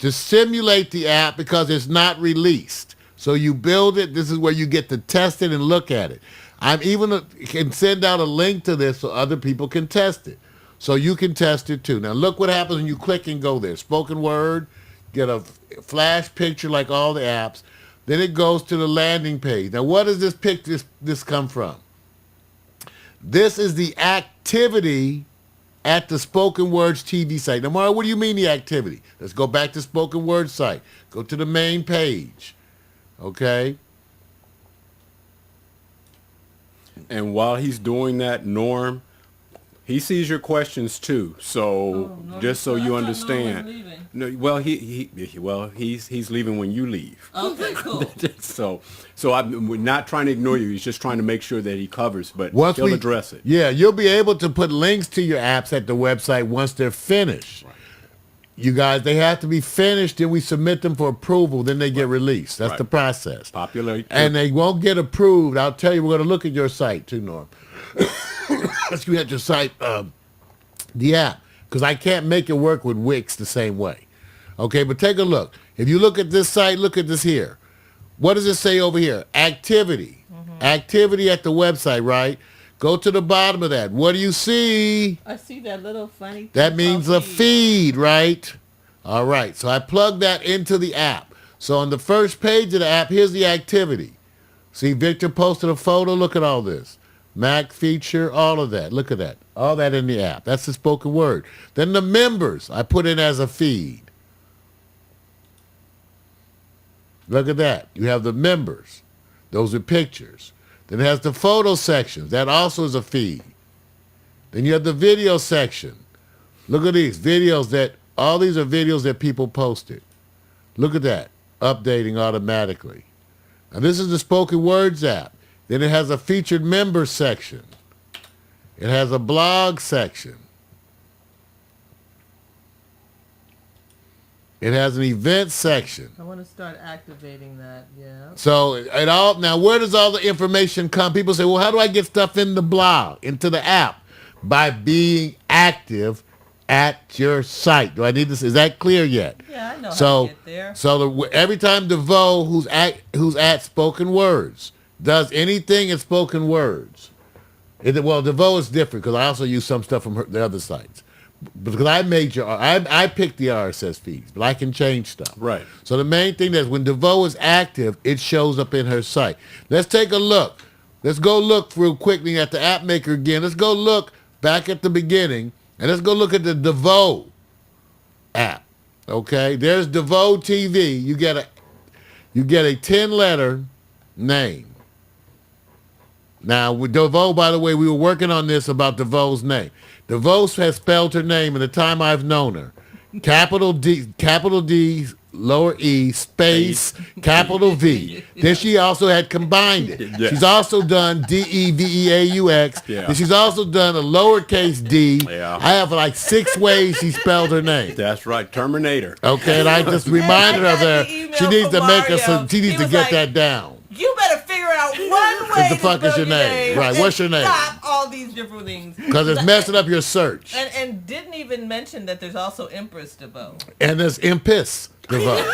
To simulate the app because it's not released. So you build it. This is where you get to test it and look at it. I'm even can send out a link to this so other people can test it. So you can test it too. Now look what happens when you click and go there. Spoken Word, get a flash picture like all the apps. Then it goes to the landing page. Now what does this come from? This is the activity at the Spoken Words TV site. Now, Mario, what do you mean the activity? Let's go back to Spoken Words site. Go to the main page. Okay? And while he's doing that, Norm, he sees your questions too. So just so you understand. No, well, he's leaving when you leave. Okay, cool. So we're not trying to ignore you. He's just trying to make sure that he covers, but Once he'll address it. Yeah, you'll be able to put links to your apps at the website once they're finished. Right. You guys, they have to be finished, then we submit them for approval, then they get released. That's Right. the process. Popular. And they won't get approved. I'll tell you, we're going to look at your site too, Norm. Let's look at your site, the app, because I can't make it work with Wix the same way. Okay, but take a look. If you look at this site, look at this here. What does it say over here? Activity. Activity at the website, right? Go to the bottom of that. What do you see? I see that little funny thing That means called a feed, right? All right, so I plug that into the app. So on the first page of the app, here's the activity. See, Victor posted a photo. Look at all this. Mac feature, all of that. Look at that. All that in the app. That's the spoken word. Then the members, I put in as a feed. Look at that. You have the members. Those are pictures. Then it has the photo sections. That also is a feed. Then you have the video section. Look at these videos all these are videos that people posted. Look at that. Updating automatically. Now this is the spoken words app. Then it has a featured member section. It has a blog section. It has an event section. I want to start activating that. Yeah. So now where does all the information come? People say, well, how do I get stuff in the blog, into the app? By being active at your site. Do I need this? Is that clear yet? Yeah, I know So, how to get there. every time DeVoe, who's at Spoken Words, does anything in Spoken Words, DeVoe is different because I also use some stuff from the other sites. Because I picked the RSS feeds, but I can change stuff. Right. So the main thing is when DeVoe is active, it shows up in her site. Let's take a look. Let's go look real quickly at the app maker again. Let's go look back at the beginning, and let's go look at the DeVoe app. Okay, there's DeVoe TV. You get a 10-letter name. Now with DeVoe, by the way, we were working on this about DeVoe's name. DeVoe has spelled her name in the time I've known her. Capital D, lower E, space, capital V. Then she also had combined it. Yeah. She's also done DEVEAUX. Yeah. And she's also done a lowercase d. Yeah. I have like 6 ways she spelled her name. That's right, Terminator. Okay, and I just reminded her I got there. the email She needs from to make us. Mario. She needs He to was get like, that down. You better figure out one way What the to fuck is spell your name? Right, and what's your name? Stop all these different things. Because it's messing up your search. And didn't even mention that there's also Empress DeVoe. And there's Impiss DeVoe.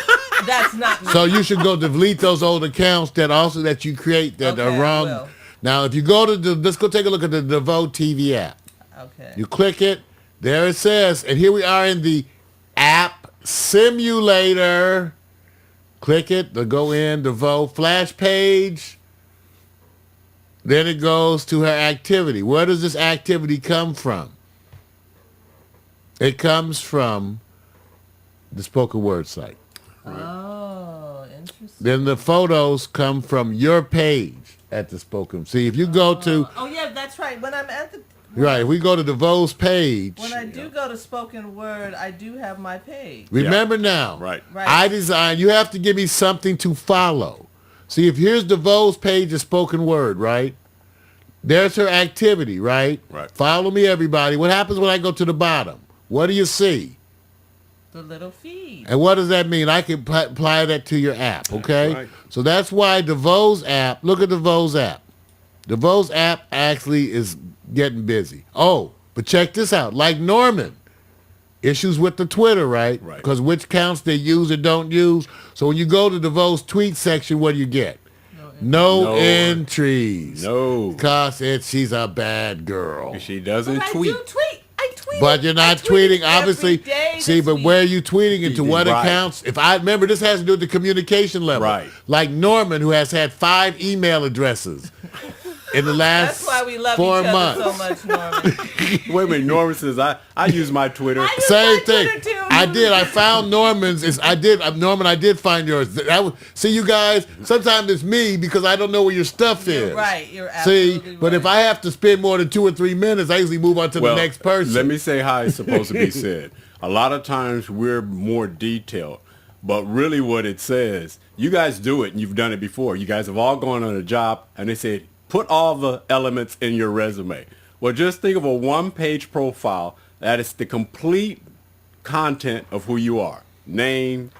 That's not me. So you should go delete those old accounts that you create that Okay, I are wrong. will. Now, if you go to let's go take a look at the DeVoe TV app. Okay. You click it. There it says, and here we are in the app simulator. Click it to go in DeVoe flash page. Then it goes to her activity. Where does this activity come from? It comes from the spoken word site. Oh, interesting. Then the photos come from your page at the spoken. See, if you go to, Oh yeah, that's right. When I'm at the right, if we go to DeVoe's page, when I do go to spoken word, I do have my page. remember now, Right. Right. I designed, you have to give me something to follow. See, if here's DeVoe's page of spoken word, right? There's her activity, right? Right. Follow me, everybody. What happens when I go to the bottom? What do you see? The little feed. And what does that mean? I can apply that to your app, okay? right. So that's why DeVoe's app, look at DeVoe's app. DeVoe's app actually is getting busy. Oh, but check this out. Like Norman, issues with the Twitter, right? Right. Because which counts they use or don't use. So when you go to DeVoe's tweet section, what do you get? No No. entries. No. Because she's a bad girl. She doesn't But tweet. I do tweet. I tweet. But you're not tweeting, obviously. See, but where are you tweeting into what Right. accounts? If I remember, this has to do with the communication level. Right. Like Norman, who has had 5 email addresses in the last That's why we love 4 each other months. so much, Norman. Wait a minute, Norman says I use my Twitter. I use Same my thing. Twitter, too. I did. I found Norman's. Norman, I did find yours. See, you guys, sometimes it's me because I don't know where your stuff is. You're right. You're See, absolutely but right. if I have to spend more than 2 or 3 minutes, I usually move on to the next person. Let me say how it's supposed to be said. A lot of times we're more detailed, but really what it says, you guys do it and you've done it before. You guys have all gone on a job and they said, put all the elements in your resume. Well, just think of a one-page profile that is the complete content of who you are. Name,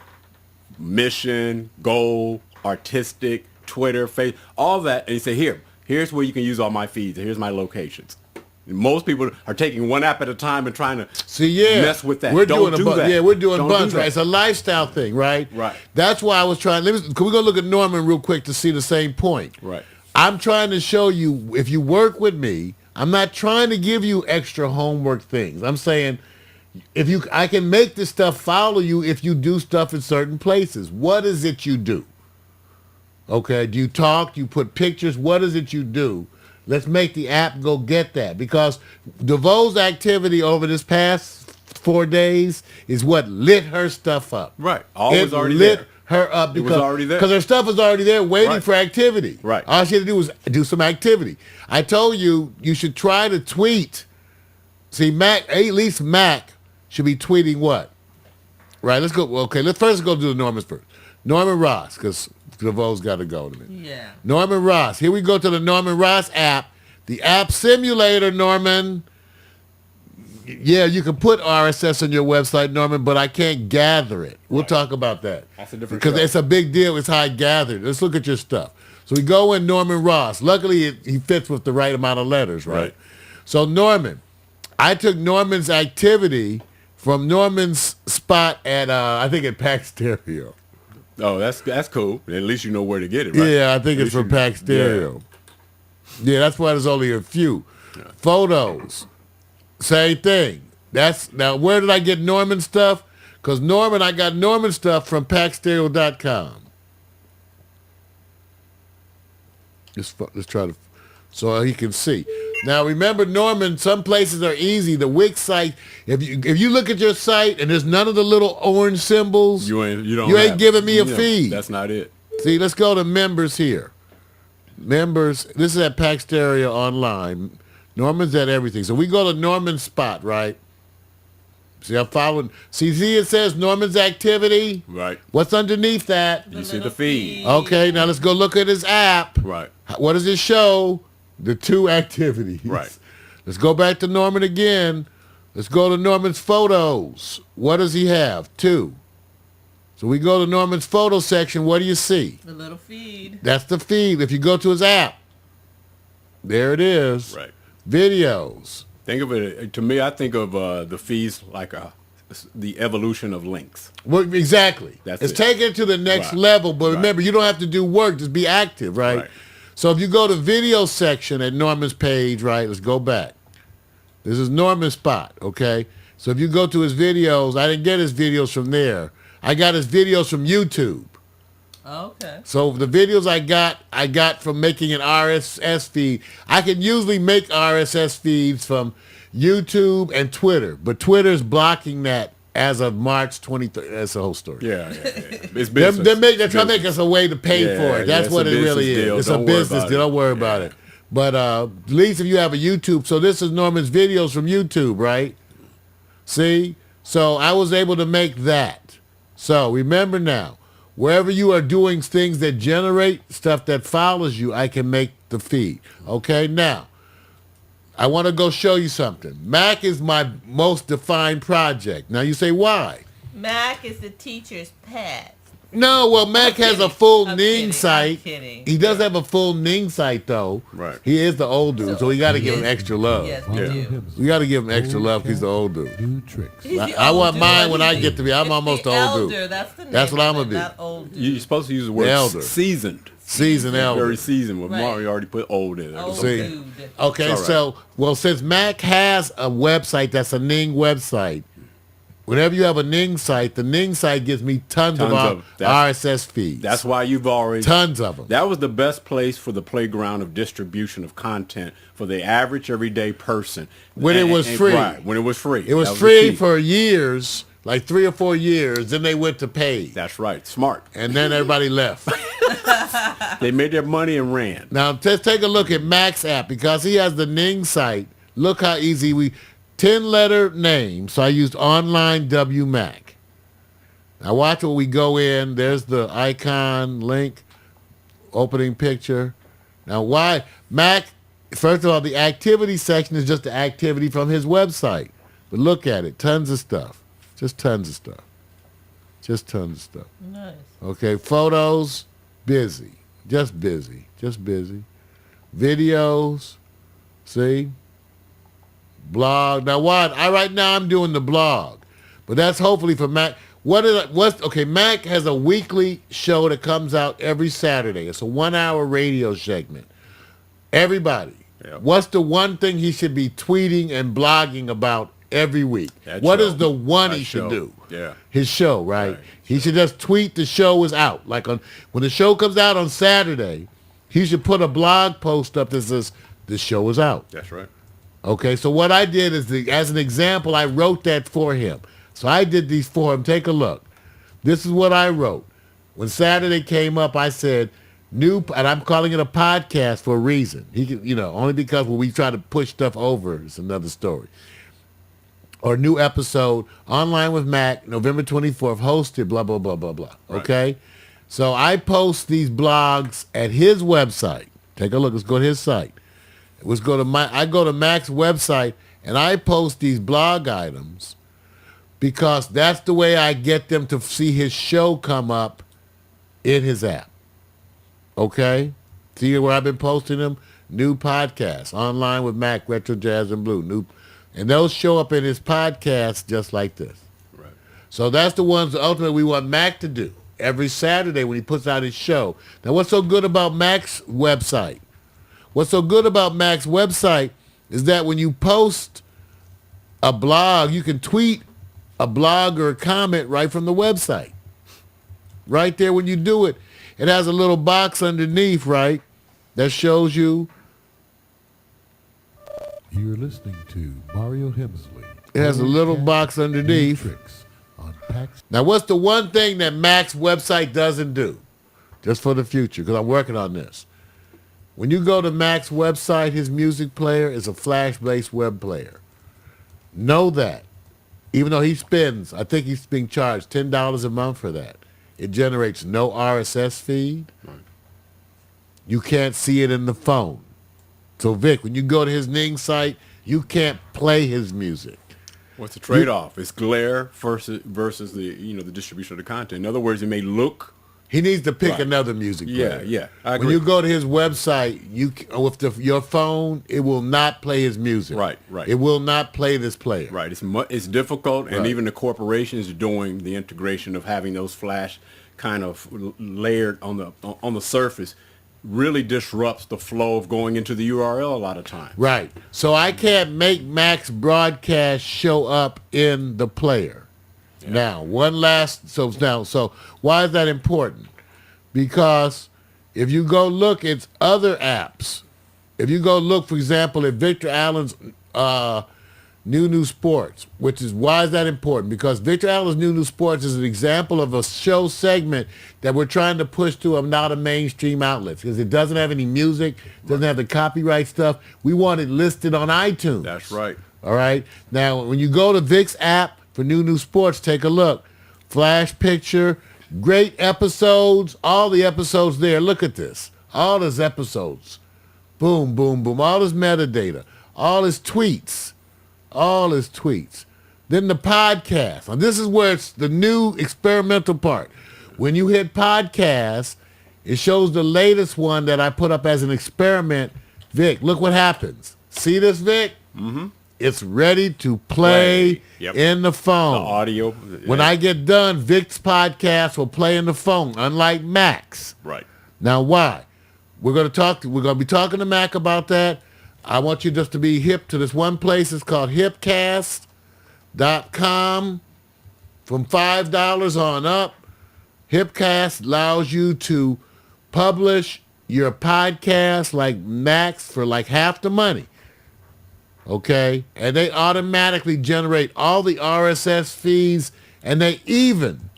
mission, goal, artistic, Twitter, face, all that. And you say, here's where you can use all my feeds. Here's my locations. Most people are taking one app at a time and trying to mess with that. We're Don't doing do that. Yeah, we're doing Don't bunch, do right? that. It's a lifestyle thing, right? Right. That's why I was trying. Can we go look at Norman real quick to see the same point? Right. I'm trying to show you, if you work with me, I'm not trying to give you extra homework things. I'm saying, I can make this stuff follow you if you do stuff in certain places. What is it you do? Okay, do you talk? Do you put pictures? What is it you do? Let's make the app go get that, because DeVoe's activity over this past 4 days is what lit her stuff up. Right. All It was already lit there. her up It because was already there. her stuff was already there waiting Right. for activity. Right. All she had to do was do some activity. I told you should try to tweet. See, at least Mac should be tweeting what? Right, let's go. Okay, let's go do the Normans first. Norman Ross, because DeVoe's got to go in a minute. Yeah. Norman Ross. Here we go to the Norman Ross app. The app simulator, Norman. Yeah, you can put RSS on your website, Norman, but I can't gather it. We'll talk about that. That's a different Because show. it's a big deal. It's how I gather it. Let's look at your stuff. So we go in Norman Ross. Luckily, he fits with the right amount of letters, right? Right. So Norman, I took Norman's activity from Norman's spot at, I think at Pack Stereo. Oh, that's cool. At least you know where to get it, right? Yeah, I think At it's least from you- Pack Stereo. Yeah, that's why there's only a few. Photos, same thing. Now where did I get Norman stuff? Because I got Norman stuff from packstereo.com. Let's try to, so he can see. Now remember, Norman, some places are easy. The Wix site, if you look at your site and there's none of the little orange symbols, You ain't ain't giving me a feed. That's not it. See, let's go to members here. Members, this is at Pack Stereo Online. Norman's at everything. So we go to Norman's spot, right? See, I'm following. See, it says Norman's activity. Right. What's underneath that? You see the little feed. Okay, now let's go look at his app. Right. What does it show? The 2 activities. Right. Let's go back to Norman again. Let's go to Norman's photos. What does he have? 2. So we go to Norman's photo section. What do you see? The little feed. That's the feed. If you go to his app, there it is. Right. Videos. Think of it, to me, I think of the feeds like the evolution of links. Well, exactly. That's it's it. taking it to the next Right. level. But Right. remember, you don't have to do work. Just be active, right? Right. So if you go to video section at Norman's page, right, let's go back. This is Norman's spot, okay? So if you go to his videos, I didn't get his videos from there. I got his videos from YouTube. Okay. So the videos I got from making an RSS feed. I can usually make RSS feeds from YouTube and Twitter, but Twitter's blocking that as of March 23rd. That's the whole story. Yeah. It's business. They're trying to make us a way to pay Yeah, for it. That's yeah, what it's it a really business is. deal. It's Don't a worry business about deal. it. Don't worry about Yeah. it. But at least if you have a YouTube, so this is Norman's videos from YouTube, right? See? So I was able to make that. So remember now, wherever you are doing things that generate stuff that follows you, I can make the feed. Okay? Now, I want to go show you something. Mac is my most defined project. Now you say, why? Mac is the teacher's pet. No, well, Mac has a kidding. full I'm Ning kidding. site. I'm kidding. He does have a full Ning site, though. Right. He is the old dude, so we got to give him Yes. extra love. Yes, we Yeah. do. We got to give him extra love. 'Cause he's the old dude. Do tricks. He's the I old want dude. mine when I He's get to be. I'm it's almost the the old elder. dude. That's the name That's what of I'm gonna it, be. Not old dude. You're supposed to use the word Elder. seasoned. Seasoned elder. Very seasoned. With Right. Mario already put old in there. Old See. dude. Okay, It's all so, well, since Mac has a website that's a Ning website, whenever you have a Ning site, the Ning site gives me tons Tons of of- that's- RSS feeds. That's why you've already... tons of them. That was the best place for the playground of distribution of content for the average everyday person. When it was free. Right, when it was free. It was That the free key. for years, like 3 or 4 years. Then they went to paid. That's right. Smart. And then everybody left. They made their money and ran. Now, let's take a look at Mac's app because he has the Ning site. Look how easy 10-letter name. So I used online W Mac. Now watch when we go in. There's the icon link, opening picture. Now why Mac? First of all, the activity section is just the activity from his website. But look at it, tons of stuff. Just tons of stuff. Just tons of stuff. Nice. Okay, photos, busy. Just busy. Just busy. Videos, see? Blog. Now what? Right now I'm doing the blog. But that's hopefully for Mac. Mac has a weekly show that comes out every Saturday. It's a 1-hour radio segment. Everybody. Yeah. What's the one thing he should be tweeting and blogging about every week. That What show. is the one That he should show. do? Yeah. His show, right? Right. He should just tweet the show is out. Like when the show comes out on Saturday, he should put a blog post up that says the show is out. That's right. Okay, so what I did is, as an example, I wrote that for him. So I did these for him. Take a look. This is what I wrote. When Saturday came up, I said, and I'm calling it a podcast for a reason. He can, only because when we try to push stuff over, it's another story. Or new episode, Online with Mac, November 24th, hosted, blah, blah, blah, blah, blah. Right. Okay? So I post these blogs at his website. Take a look. Let's go to his site. I go to Mac's website, and I post these blog items because that's the way I get them to see his show come up in his app. Okay? See where I've been posting them? New podcast, Online with Mac, Retro Jazz and Blue. And those show up in his podcast just like this. Right. So that's the ones ultimately we want Mac to do every Saturday when he puts out his show. Now, what's so good about Mac's website? What's so good about Mac's website is that when you post a blog, you can tweet a blog or a comment right from the website. Right there when you do it. It has a little box underneath, right, that shows you. You're listening to Mario Hemsley. It has a little box underneath. Tricks on Pax. Now, what's the one thing that Mac's website doesn't do? Just for the future, because I'm working on this. When you go to Mac's website, his music player is a Flash-based web player. Know that. Even though I think he's being charged $10 a month for that. It generates no RSS feed. Right. You can't see it in the phone. So, Vic, when you go to his Ning site, you can't play his music. What's the trade-off? It's glare versus the distribution of the content. In other words, it may look. He needs to pick Right. another music player. Yeah, I When agree. you go to his website, with your phone, it will not play his music. Right. It will not play this player. Right. It's difficult, and Right. even the corporations are doing the integration of having those flash kind of layered on the surface really disrupts the flow of going into the URL a lot of times. Right. So I can't make Mac's broadcast show up in the player. Now, so why is that important? Because if you go look at other apps, if you go look, for example, at Victor Allen's New Sports, why is that important? Because Victor Allen's New Sports is an example of a show segment that we're trying to push to a lot of mainstream outlets because it doesn't have any music, doesn't have the copyright stuff. We want it listed on iTunes. That's right. All right? Now, when you go to Vic's app for New Sports, take a look. Flash picture, great episodes, all the episodes there. Look at this. All his episodes. Boom, boom, boom. All his metadata. All his tweets. Then the podcast. Now, this is where it's the new experimental part. When you hit podcast, it shows the latest one that I put up as an experiment. Vic, look what happens. See this, Vic? Mm-hmm. It's ready to play Yep. in the phone. The audio. When I get done, Vic's podcast will play in the phone, unlike Mac's. Right. Now, why? We're going to be talking to Mac about that. I want you just to be hip to this one place. It's called hipcast.com. From $5 on up, Hipcast allows you to publish your podcast like Mac's for like half the money. Okay? And they automatically generate all the RSS feeds, and they even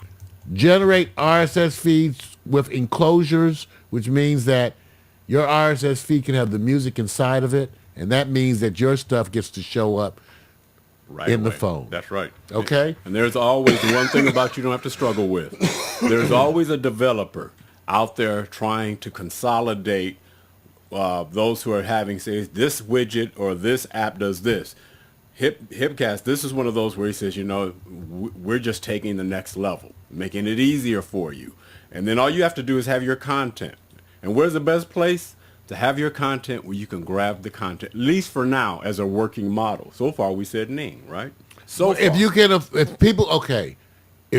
generate RSS feeds with enclosures, which means that your RSS feed can have the music inside of it, and that means that your stuff gets to show up Right in the away. phone. That's right. Okay? And there's always one thing about you don't have to struggle with. There's always a developer out there trying to consolidate those who are having, say, this widget or this app does this. Hipcast, this is one of those where he says, we're just taking the next level, making it easier for you. And then all you have to do is have your content. And where's the best place? To have your content where you can grab the content, at least for now, as a working model. So far, we said Ning, right? So far. if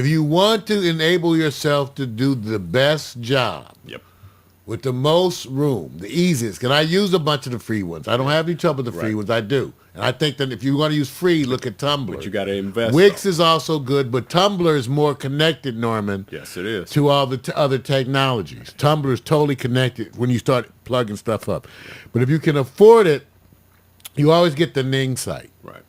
you want to enable yourself to do the best job, Yep. with the most room, the easiest. Can I use a bunch of the free ones? I don't have any trouble with the free Right. ones. I do. And I think that if you want to use free, look at Tumblr. But you got to invest. Wix though. is also good, but Tumblr is more connected, Norman, Yes, it is. to all the other technologies. Tumblr is totally connected when you start plugging stuff up. But if you can afford it, you always get the Ning site. Right.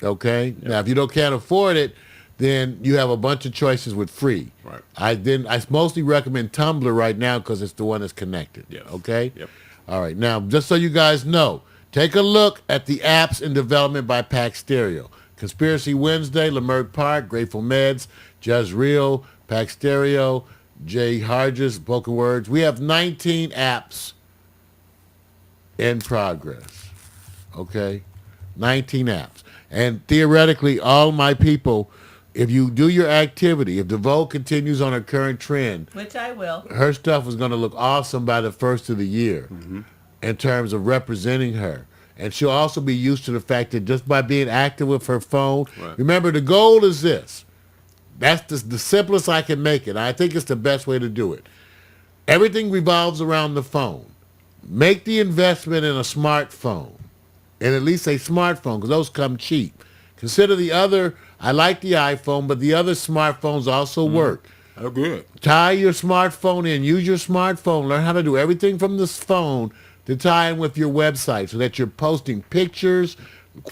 Okay. Now, if you can't afford it, then you have a bunch of choices with free. Right. I mostly recommend Tumblr right now because it's the one that's connected. Yes. Okay. Yep. All right. Now, just so you guys know, take a look at the apps in development by Pack Stereo. Conspiracy Wednesday, Lamert Park, Grateful Meds, Just Real, Pack Stereo, Jay Harges, Broken Words. We have 19 apps in progress. Okay? 19 apps. And theoretically, all my people, if you do your activity, if DeVoe continues on her current trend, Which I will. her stuff is going to look awesome by the first of the year in terms of representing her. And she'll also be used to the fact that just by being active with her phone, Right. remember the goal is this. That's the simplest I can make it. I think it's the best way to do it. Everything revolves around the phone. Make the investment in a smartphone, and at least a smartphone, because those come cheap. Consider the other, I like the iPhone, but the other smartphones also work. Oh, good. Tie your smartphone in. Use your smartphone. Learn how to do everything from this phone to tie in with your website so that you're posting pictures,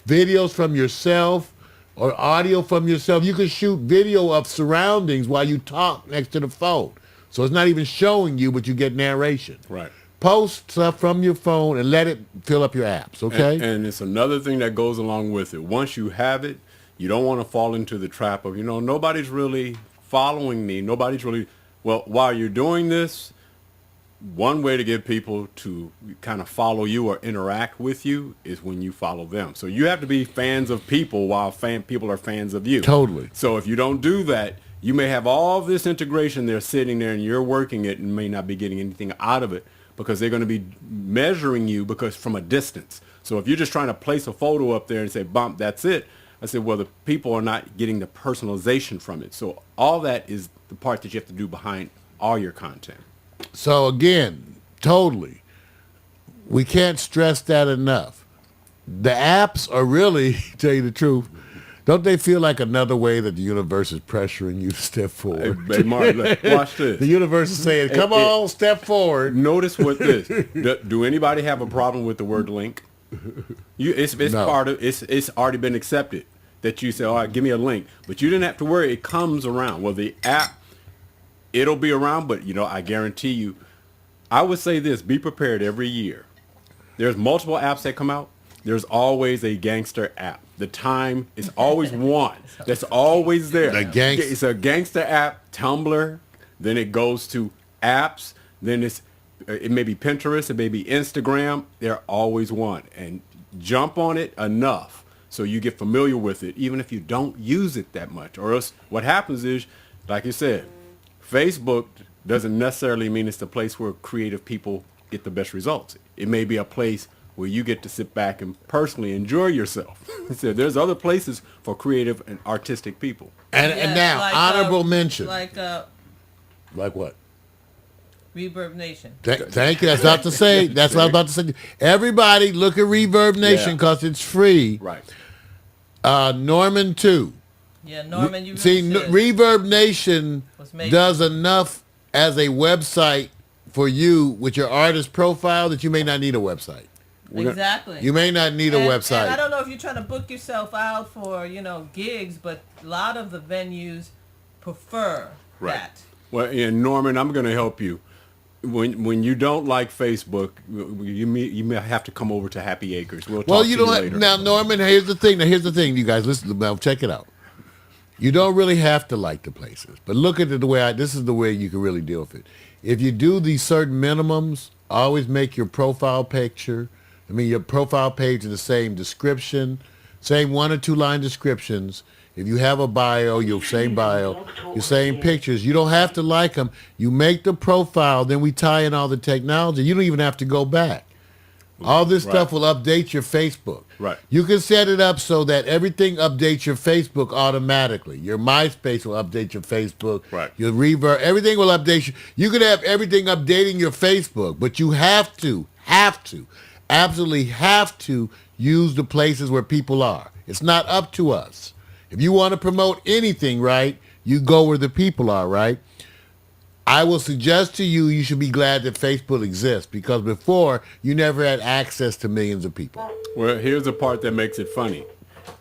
videos from yourself, or audio from yourself. You can shoot video of surroundings while you talk next to the phone. So it's not even showing you, but you get narration. Right. Post stuff from your phone and let it fill up your apps, okay? And it's another thing that goes along with it. Once you have it, you don't want to fall into the trap of, nobody's really following me. Nobody's really, well, while you're doing this, one way to get people to kind of follow you or interact with you is when you follow them. So you have to be fans of people while people are fans of you. Totally. So if you don't do that, you may have all this integration there sitting there and you're working it and may not be getting anything out of it because they're going to be measuring you because from a distance. So if you're just trying to place a photo up there and say, bump, that's it. I said, well, the people are not getting the personalization from it. So all that is the part that you have to do behind all your content. So again, totally, we can't stress that enough. The apps are really, tell you the truth, don't they feel like another way that the universe is pressuring you to step forward? Hey, Mark, look, watch this. The universe is saying, come on, step forward. Notice what this. Do anybody have a problem with the word link? It's No. part of it's already been accepted that you say, all right, give me a link. But you didn't have to worry, it comes around. Well, the app, it'll be around, but I guarantee you, I would say this, be prepared every year. There's multiple apps that come out. There's always a gangster app. The time is always one. That's always there. It's a gangster app, Tumblr, then it goes to apps, then it may be Pinterest, it may be Instagram. They're always one. And jump on it enough so you get familiar with it, even if you don't use it that much. Or else what happens is, like you said, Facebook doesn't necessarily mean it's the place where creative people get the best results. It may be a place where you get to sit back and personally enjoy yourself. So there's other places for creative and artistic people. And Yes, now, like, honorable mention. Like Like what? Reverb Nation. Thank you. That's not to say. That's what I was about to say. Everybody look at Reverb Nation Yeah. because it's free. Right. Norman too. Yeah, Norman, you See, really should. Reverb Nation Was making- does enough as a website for you with your artist profile that you may not need a website. Exactly. You may not need a And website. I don't know if you're trying to book yourself out for, gigs, but a lot of the venues prefer that. Well, and Norman, I'm going to help you. When you don't like Facebook, you may have to come over to Happy Acres. We'll talk Well, to you you don't later. now, Norman. Here's the thing. You guys. Listen. Now, check it out. You don't really have to like the places, but look at it the way this is the way you can really deal with it. If you do these certain minimums, always make your profile picture. Your profile page is the same description, same 1 or 2 line descriptions. If you have a bio, your same bio, your same pictures. You don't have to like them. You make the profile, then we tie in all the technology. You don't even have to go back. All this Right. stuff will update your Facebook. Right. You can set it up so that everything updates your Facebook automatically. Your MySpace will update your Facebook. Right. Your Reverb, everything will update you. You can have everything updating your Facebook, but you absolutely have to use the places where people are. It's not up to us. If you want to promote anything, right, you go where the people are, right? I will suggest to you, you should be glad that Facebook exists, because before you never had access to millions of people. Well, here's the part that makes it funny.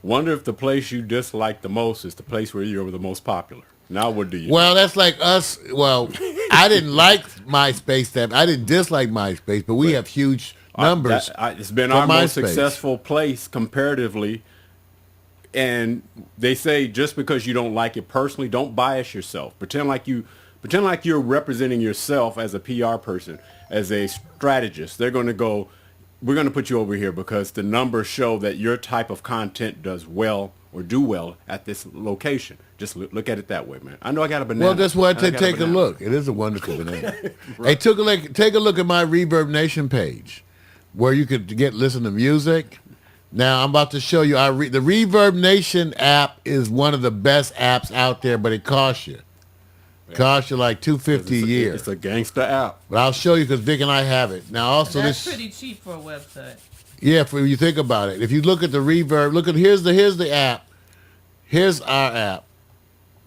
Wonder if the place you dislike the most is the place where you're the most popular. Now what do you? Well, that's like us. Well, I didn't like MySpace. I didn't dislike MySpace, but we have huge numbers. It's been for our most MySpace. successful place comparatively. And they say just because you don't like it personally, don't bias yourself. Pretend like you're representing yourself as a PR person, as a strategist. They're going to go, we're going to put you over here because the numbers show that your type of content does well or do well at this location. Just look at it that way, man. I know I got a banana. Well, that's why I and I say got take a banana. look. It is a wonderful banana. Hey, take a look at my Reverb Nation page, where you could listen to music. Now I'm about to show you. The Reverb Nation app is one of the best apps out there, but it costs you. Costs you like $250 a year. It's a gangster app. But I'll show you because Vic and I have it. Now also That's this, pretty cheap for a website. yeah, for you think about it. If you look at the Reverb, here's the app. Here's our app.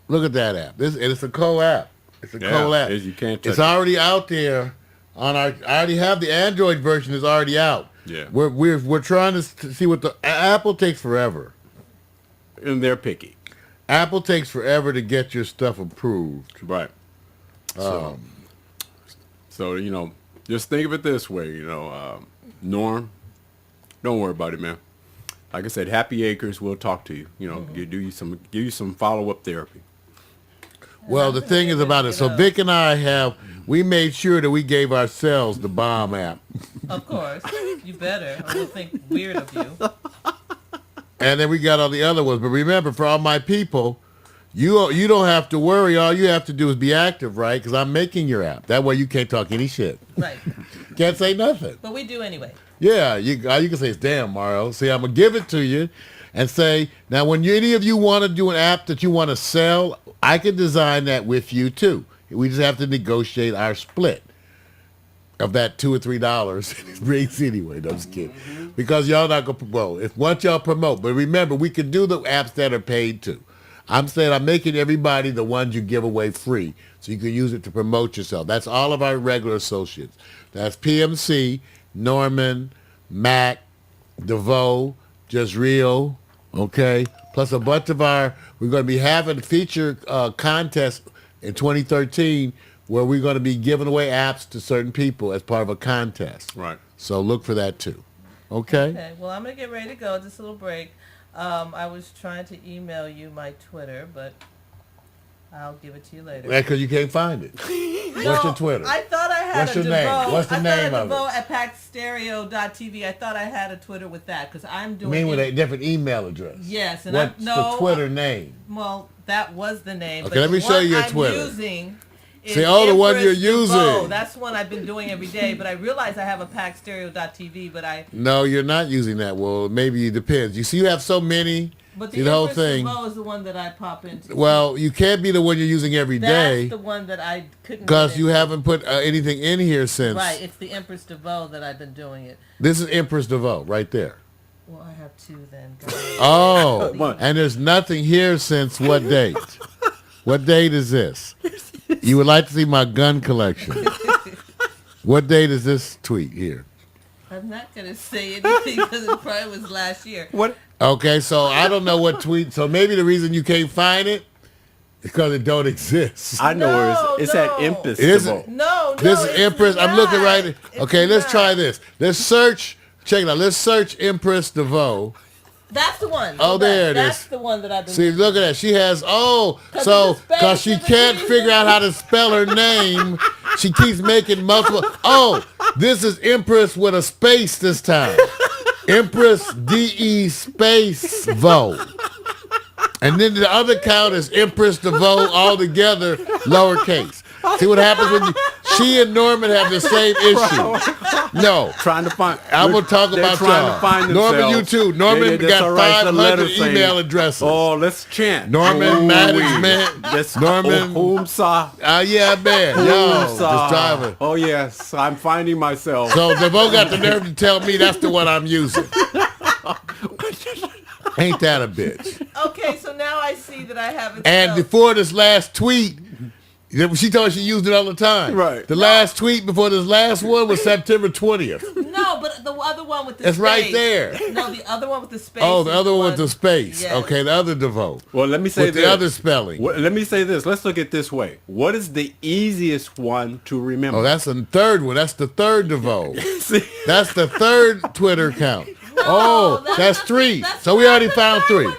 Look at that app. It's a co-app. It's a co-app. You can't touch It's already out there on our. I already have the Android version. Is already out. Yeah. We're trying to see what the Apple takes forever. it. And they're picky. Apple takes forever to get your stuff approved. Right. So, just think of it this way, Norm, don't worry about it, man. Like I said, Happy Acres will talk to you. Give you some follow-up therapy. Well, the thing is about it. So Vic and I we made sure that we gave ourselves the bomb app. Of course, you better. I will think weird of you. And then we got all the other ones. But remember, for all my people, you don't have to worry. All you have to do is be active, right? Because I'm making your app. That way you can't talk any shit. Right. Can't say nothing. But we do anyway. Yeah, you can say, it's damn, Mario. See, I'm going to give it to you and say, now when any of you want to do an app that you want to sell, I can design that with you too. We just have to negotiate our split of that $2 or $3 it brings anyway. No, I'm just kidding. Because y'all not going to, if once y'all promote, but remember, we can do the apps that are paid too. I'm saying I'm making everybody the ones you give away free so you can use it to promote yourself. That's all of our regular associates. That's PMC, Norman, Mac, DeVoe, Just Real, okay? Plus a bunch of we're going to be having a feature contest in 2013 where we're going to be giving away apps to certain people as part of a contest. Right. So look for that too. Okay? Okay. Well, I'm gonna get ready to go. Just a little break. I was trying to email you my Twitter, but I'll give it to you later. That's because you can't find it. What's your Twitter? I thought I had What's a your name? DeVoe. What's the name of it? DeVoe at packstereo.tv. I thought I had a Twitter with that because I'm You doing mean with a different email address? Yes, and What's the Twitter name? Well, that was the name. Okay, but let me the show one you your I'm Twitter. Using is See, the one you're Empress DeVoe. using. That's one I've been doing every day, but I realize I have a packstereo.tv, but No, you're not using that. Well, maybe it depends. You see, you have so many. But See, the whole Empress thing. DeVoe is the one that I pop into. Well, you can't be the one you're using every day That's the one that I couldn't. because get you into. haven't put anything in here since. Right, it's the Empress DeVoe that I've been doing it. This is Empress DeVoe right there. Well, I have two then. Oh, What? and there's nothing here since what date? What date is this? You would like to see my gun collection. What date is this tweet here? I'm not going to say anything because it probably was last year. What? Okay, so I don't know what tweet. So maybe the reason you can't find it is because it don't exist. I know No, it's at no. Empress. It isn't. DeVoe. No, This is it's Empress. I'm looking not. right. It's Okay, let's not. try this. Let's search. Check it out. Let's search Empress DeVoe. That's the one. Oh, Go back. there it That's is. the one that I've been See, look at that. She has, Cause because there's a space she in can't between figure out how to spell her name. She keeps making multiple. Oh, this is Empress with a space this time. Empress DE space Vo. And then the other count is Empress DeVoe all together, lowercase. See what happens when She and Norman have the same issue. No. Trying to find. I'm going to talk they're about trying y'all. to find Norman, you themselves. too. Norman That's got all right. The 500 letter saying, email addresses. Oh, let's chant. Norman Ooh, Management. That's Norman. Hoomsa. Yeah, man. Yo, this driver. Oh, yes. I'm finding myself. So DeVoe got the nerve to tell me that's the one I'm using. Ain't that a bitch? Okay, so now I see that I haven't. And spelled- before this last tweet, she told she used it all the time. Right. The last tweet before this last one was September 20th. No, but the other one with the It's space. right there. No, the other one with the space. Oh, the is other one with the space. Yes. Okay, the other DeVoe. Well, let me say With this. the other spelling. Let me say this. Let's look at it this way. What is the easiest one to remember? Oh, that's the third one. That's the third DeVoe. See? That's the third Twitter account. No, Oh, that's not- three. that's So we not already the found third three. one.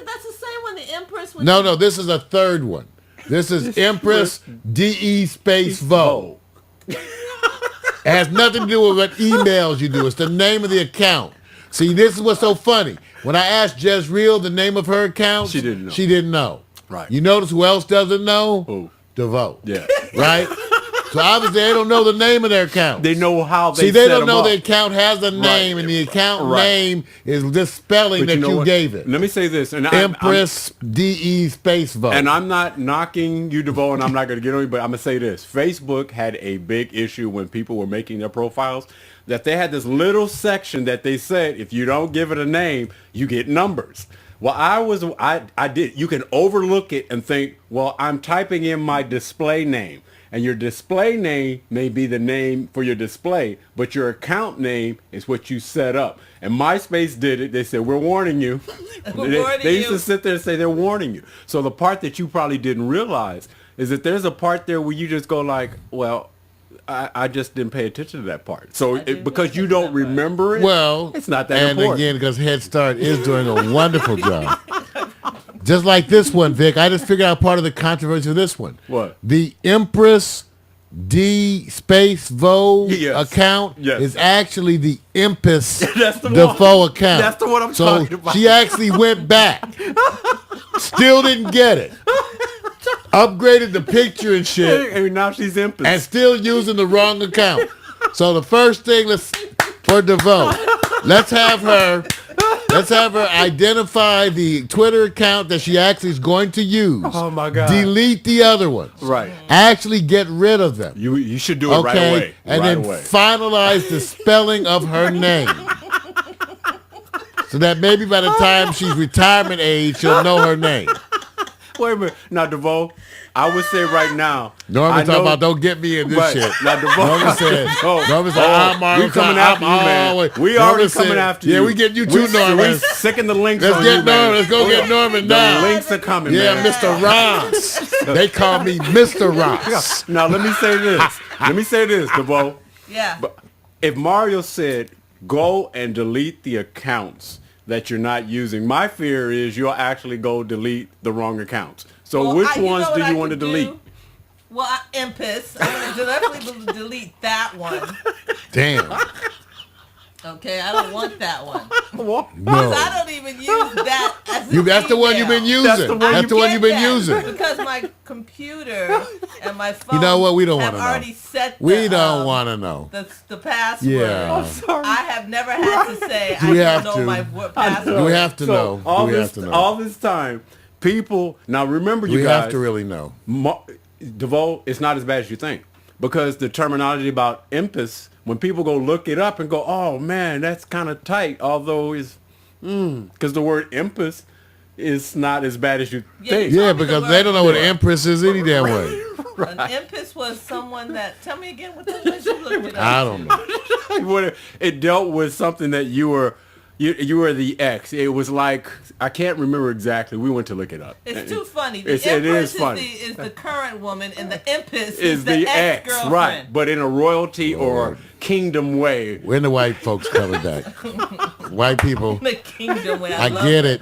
That's the same one. The Empress. With No, no, this is a third one. This is Empress DE space Vo. It has nothing to do with what emails you do. It's the name of the account. See, this is what's so funny. When I asked Jezreel the name of her account, She didn't know. She didn't know. Right. You notice who else doesn't know? Who? DeVoe. Yeah. Right? So obviously they don't know the name of their account. They know how they See, they set don't them know up. the account has a name, and the account Right. name is this spelling But that know you what? gave it. Let me say this. And Empress DE space Vo. And I'm not knocking you, DeVoe, and I'm not going to get on you, but I'm going to say this. Facebook had a big issue when people were making their profiles, that they had this little section that they said, if you don't give it a name, you get numbers. Well, I did. You can overlook it and think, well, I'm typing in my display name. And your display name may be the name for your display, but your account name is what you set up. And MySpace did it. They said, we're warning you. They used to sit there and say they're warning you. So the part that you probably didn't realize is that there's a part there where you just go like, well, I just didn't pay attention to that part. So because you don't remember it, Well, it's not that and important. again, because Head Start is doing a wonderful job. Just like this one, Vic. I just figured out part of the controversy of this one. What? The Empress D space Vo Yes. account Yes. is actually the Empress That's the Defoe one. account. That's the one I'm so talking about. she actually went back. Still didn't get it. Upgraded the picture and shit. And now she's empty. And still using the wrong account. So the first thing for DeVoe, let's have her identify the Twitter account that she actually is going to use. Oh my God. Delete the other ones. Right. Actually get rid of them. You should do it right Okay. away. And right then away. finalize the spelling of her name. So that maybe by the time she's retirement age, she'll know her name. Wait a minute. Now, DeVoe, I would say right now. Norman I talking know- about don't get me in this Right. shit. Now, DeVoe. Norman said, Oh, I'm we coming after you, man. We Norman already said, coming after you. Yeah, we getting you too, Norman. We sicking the links Let's on get you, man. Norman. Let's go get Norman now. The links are coming, Yeah, man. Mr. Ross. They call me Mr. Ross. Now, let me say this. Let me say this, DeVoe. Yeah. But if Mario said, go and delete the accounts that you're not using, my fear is you'll actually go delete the wrong accounts. So Well, which you know ones what do I you want to could delete? do? Well, Empress. I'm going to definitely delete that one. Damn. Okay, I don't want that one. What? Because No. I don't even use that as That's the one you've been using. That's the one That's you the one get you've been that using. Because my computer and my phone You know what? We don't have wanna know. already set We don't want to know. the password. Yeah. I have never had to say Do I we don't have know to? my password. Do we have to know? All Do we this, have to know? all this time, people. Now remember, you We guys. have to really know. DeVoe, it's not as bad as you think, because the terminology about Empress, when people go look it up and go, oh man, that's kind of tight, although it's because the word Empress is not as bad as you Yeah, think. you Yeah, told me the because word. they don't know what an Empress is any damn way. An Empress was someone that. Tell me again what the was you looked it up. I don't know. What it dealt with something that you were the ex. It was like, I can't remember exactly. We went to look it up. It's too funny. The It Empress is funny. is the current woman, and the Empress Is the the ex, ex-girlfriend. right? But in a royalty or Lord. kingdom way. When the white folks coming back? White people. The kingdom way. I love get it.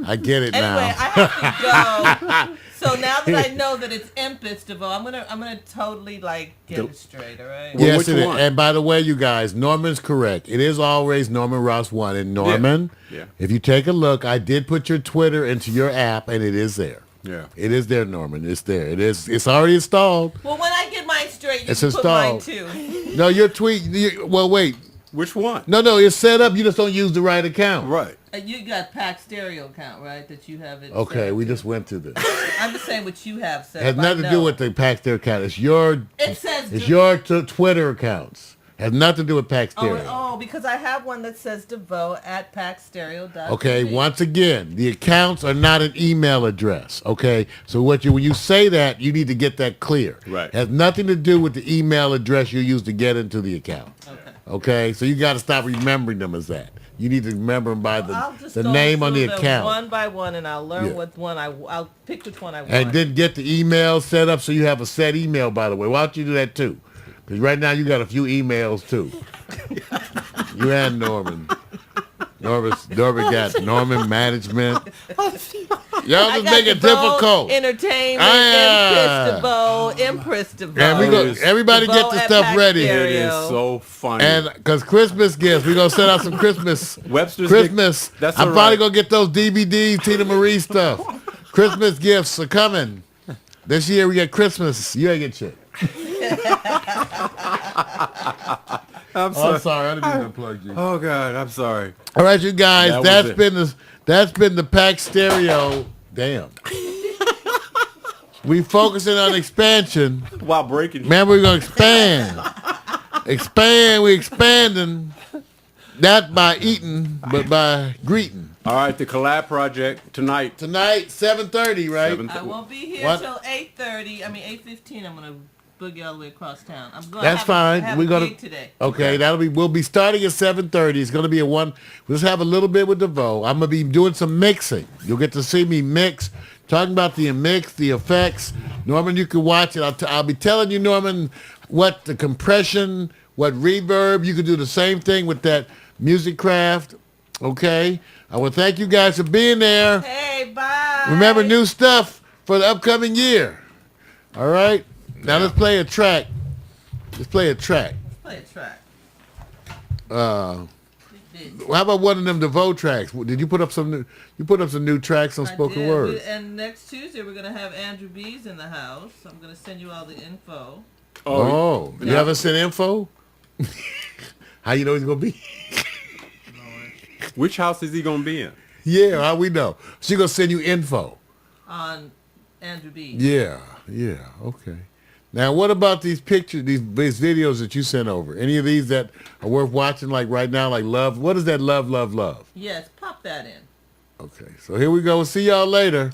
I get it Anyway, now. I have to go. So now that I know that it's Empress, DeVoe, I'm gonna totally like get it straight. All right. Well, Yes, which it is. one? And by the way, you guys, Norman's correct. It is always Norman Ross 1. And Norman, Yeah. if you take a look, I did put your Twitter into your app, and it is there. Yeah. It is there, Norman. It's there. It is. It's already installed. Well, when I get mine straight, you It's can put mine installed. too. No, your tweet. Well, wait. Which one? No, it's set up. You just don't use the right account. Right. You got Pack Stereo account, right? That you have it. Okay, set we to. just went to this. I'm just saying what you have set. It has up. I nothing to do know. with the Paxter account. It's your. It says. It's your Twitter accounts. Has nothing to do with Paxter. Because I have one that says DeVoe at packstereo.tv. Okay, once again, the accounts are not an email address. Okay, so when you say that, you need to get that clear. Right. It has nothing to do with the email address you use to get into the account. Okay. Okay, so you got to stop remembering them as that. You need to remember them by I'll just the go name on the through them account. one by one, and I'll learn Yeah. what one I'll pick which one I want. And then get the email set up so you have a set email, by the way. Why don't you do that too? Because right now you got a few emails too. You and Norman. Norman got Norman Management. Y'all I just got make it DeVoe difficult. Entertainment, Empress DeVoe. And we go. Everybody get DeVoe the at stuff Pack ready. Stereo. It is so funny. And because Christmas gifts, we're gonna set out some Christmas. Webster's Christmas. That's I'm all probably right. gonna get those DVDs, Tina Marie stuff. Christmas gifts are coming. This year we get Christmas. You ain't get shit. I'm Oh, sorry, I didn't mean to plug you. Oh God, I'm sorry. All right, you guys, That was that's been the Pack Stereo. Damn. We focusing on expansion. While breaking. Man, we're gonna expand. We expanding. Not by eating, but by greeting. All right, the collab project tonight. Tonight, 7:30, right? 7 I won't be here What? till 8:30. I mean 8:15. I'm gonna boogie all the way across town. I'm going. That's fine. Have We're a gonna gig today. Okay, we'll be starting at 7:30. It's gonna be we'll just have a little bit with DeVoe. I'm gonna be doing some mixing. You'll get to see me mix, talking about the mix, the effects. Norman, you can watch it. I'll be telling you, Norman, what the compression, what reverb. You can do the same thing with that Music Craft. Okay. I want to thank you guys for being there. Hey, bye. Remember, new stuff for the upcoming year. All right. Now let's play a track. Play a track. How about one of them DeVoe tracks? Did you put up some? You put up some new tracks on I spoken did. word. And next Tuesday we're gonna have Andrew B's in the house. I'm gonna send you all the info. Oh, you haven't sent info? How you know he's gonna be? Which house is he gonna be in? Yeah, how we know? She gonna send you info. On Andrew B. Yeah, okay. Now, what about these pictures, these videos that you sent over? Any of these that are worth watching, like right now, like Love? What is that Love, Love, Love? Yes, pop that in. Okay, so here we go. We'll see y'all later.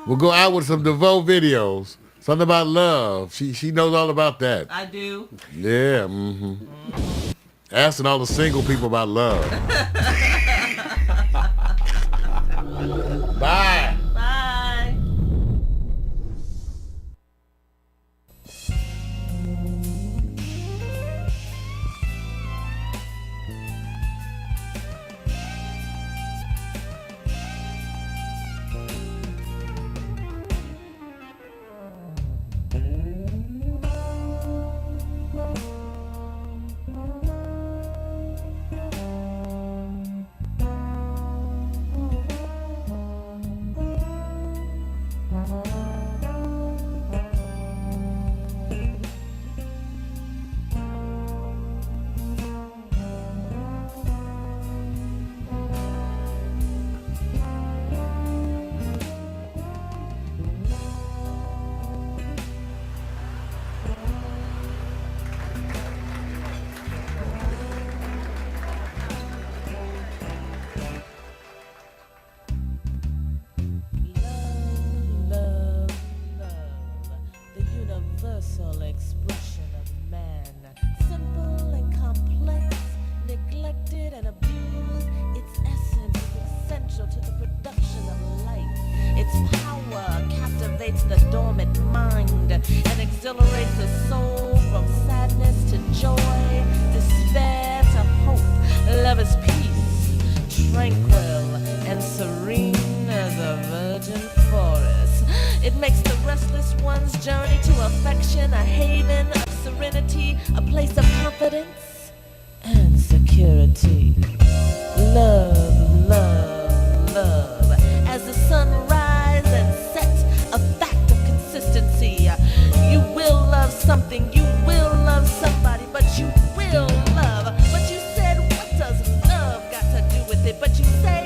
We'll go out with some DeVoe videos. Something about love. She knows all about that. I do. Yeah, Asking all the single people about love. Bye. Bye. Expression of man, simple and complex, neglected and abused. Its essence is essential to the production of life. Its power captivates the dormant mind and exhilarates the soul from sadness to joy, despair to hope. Love is peace, tranquil and serene as a virgin forest. It makes the restless one's journey to affection a haven of serenity, a place of confidence and security. Love, love, love. As the sun rises and sets it, but you say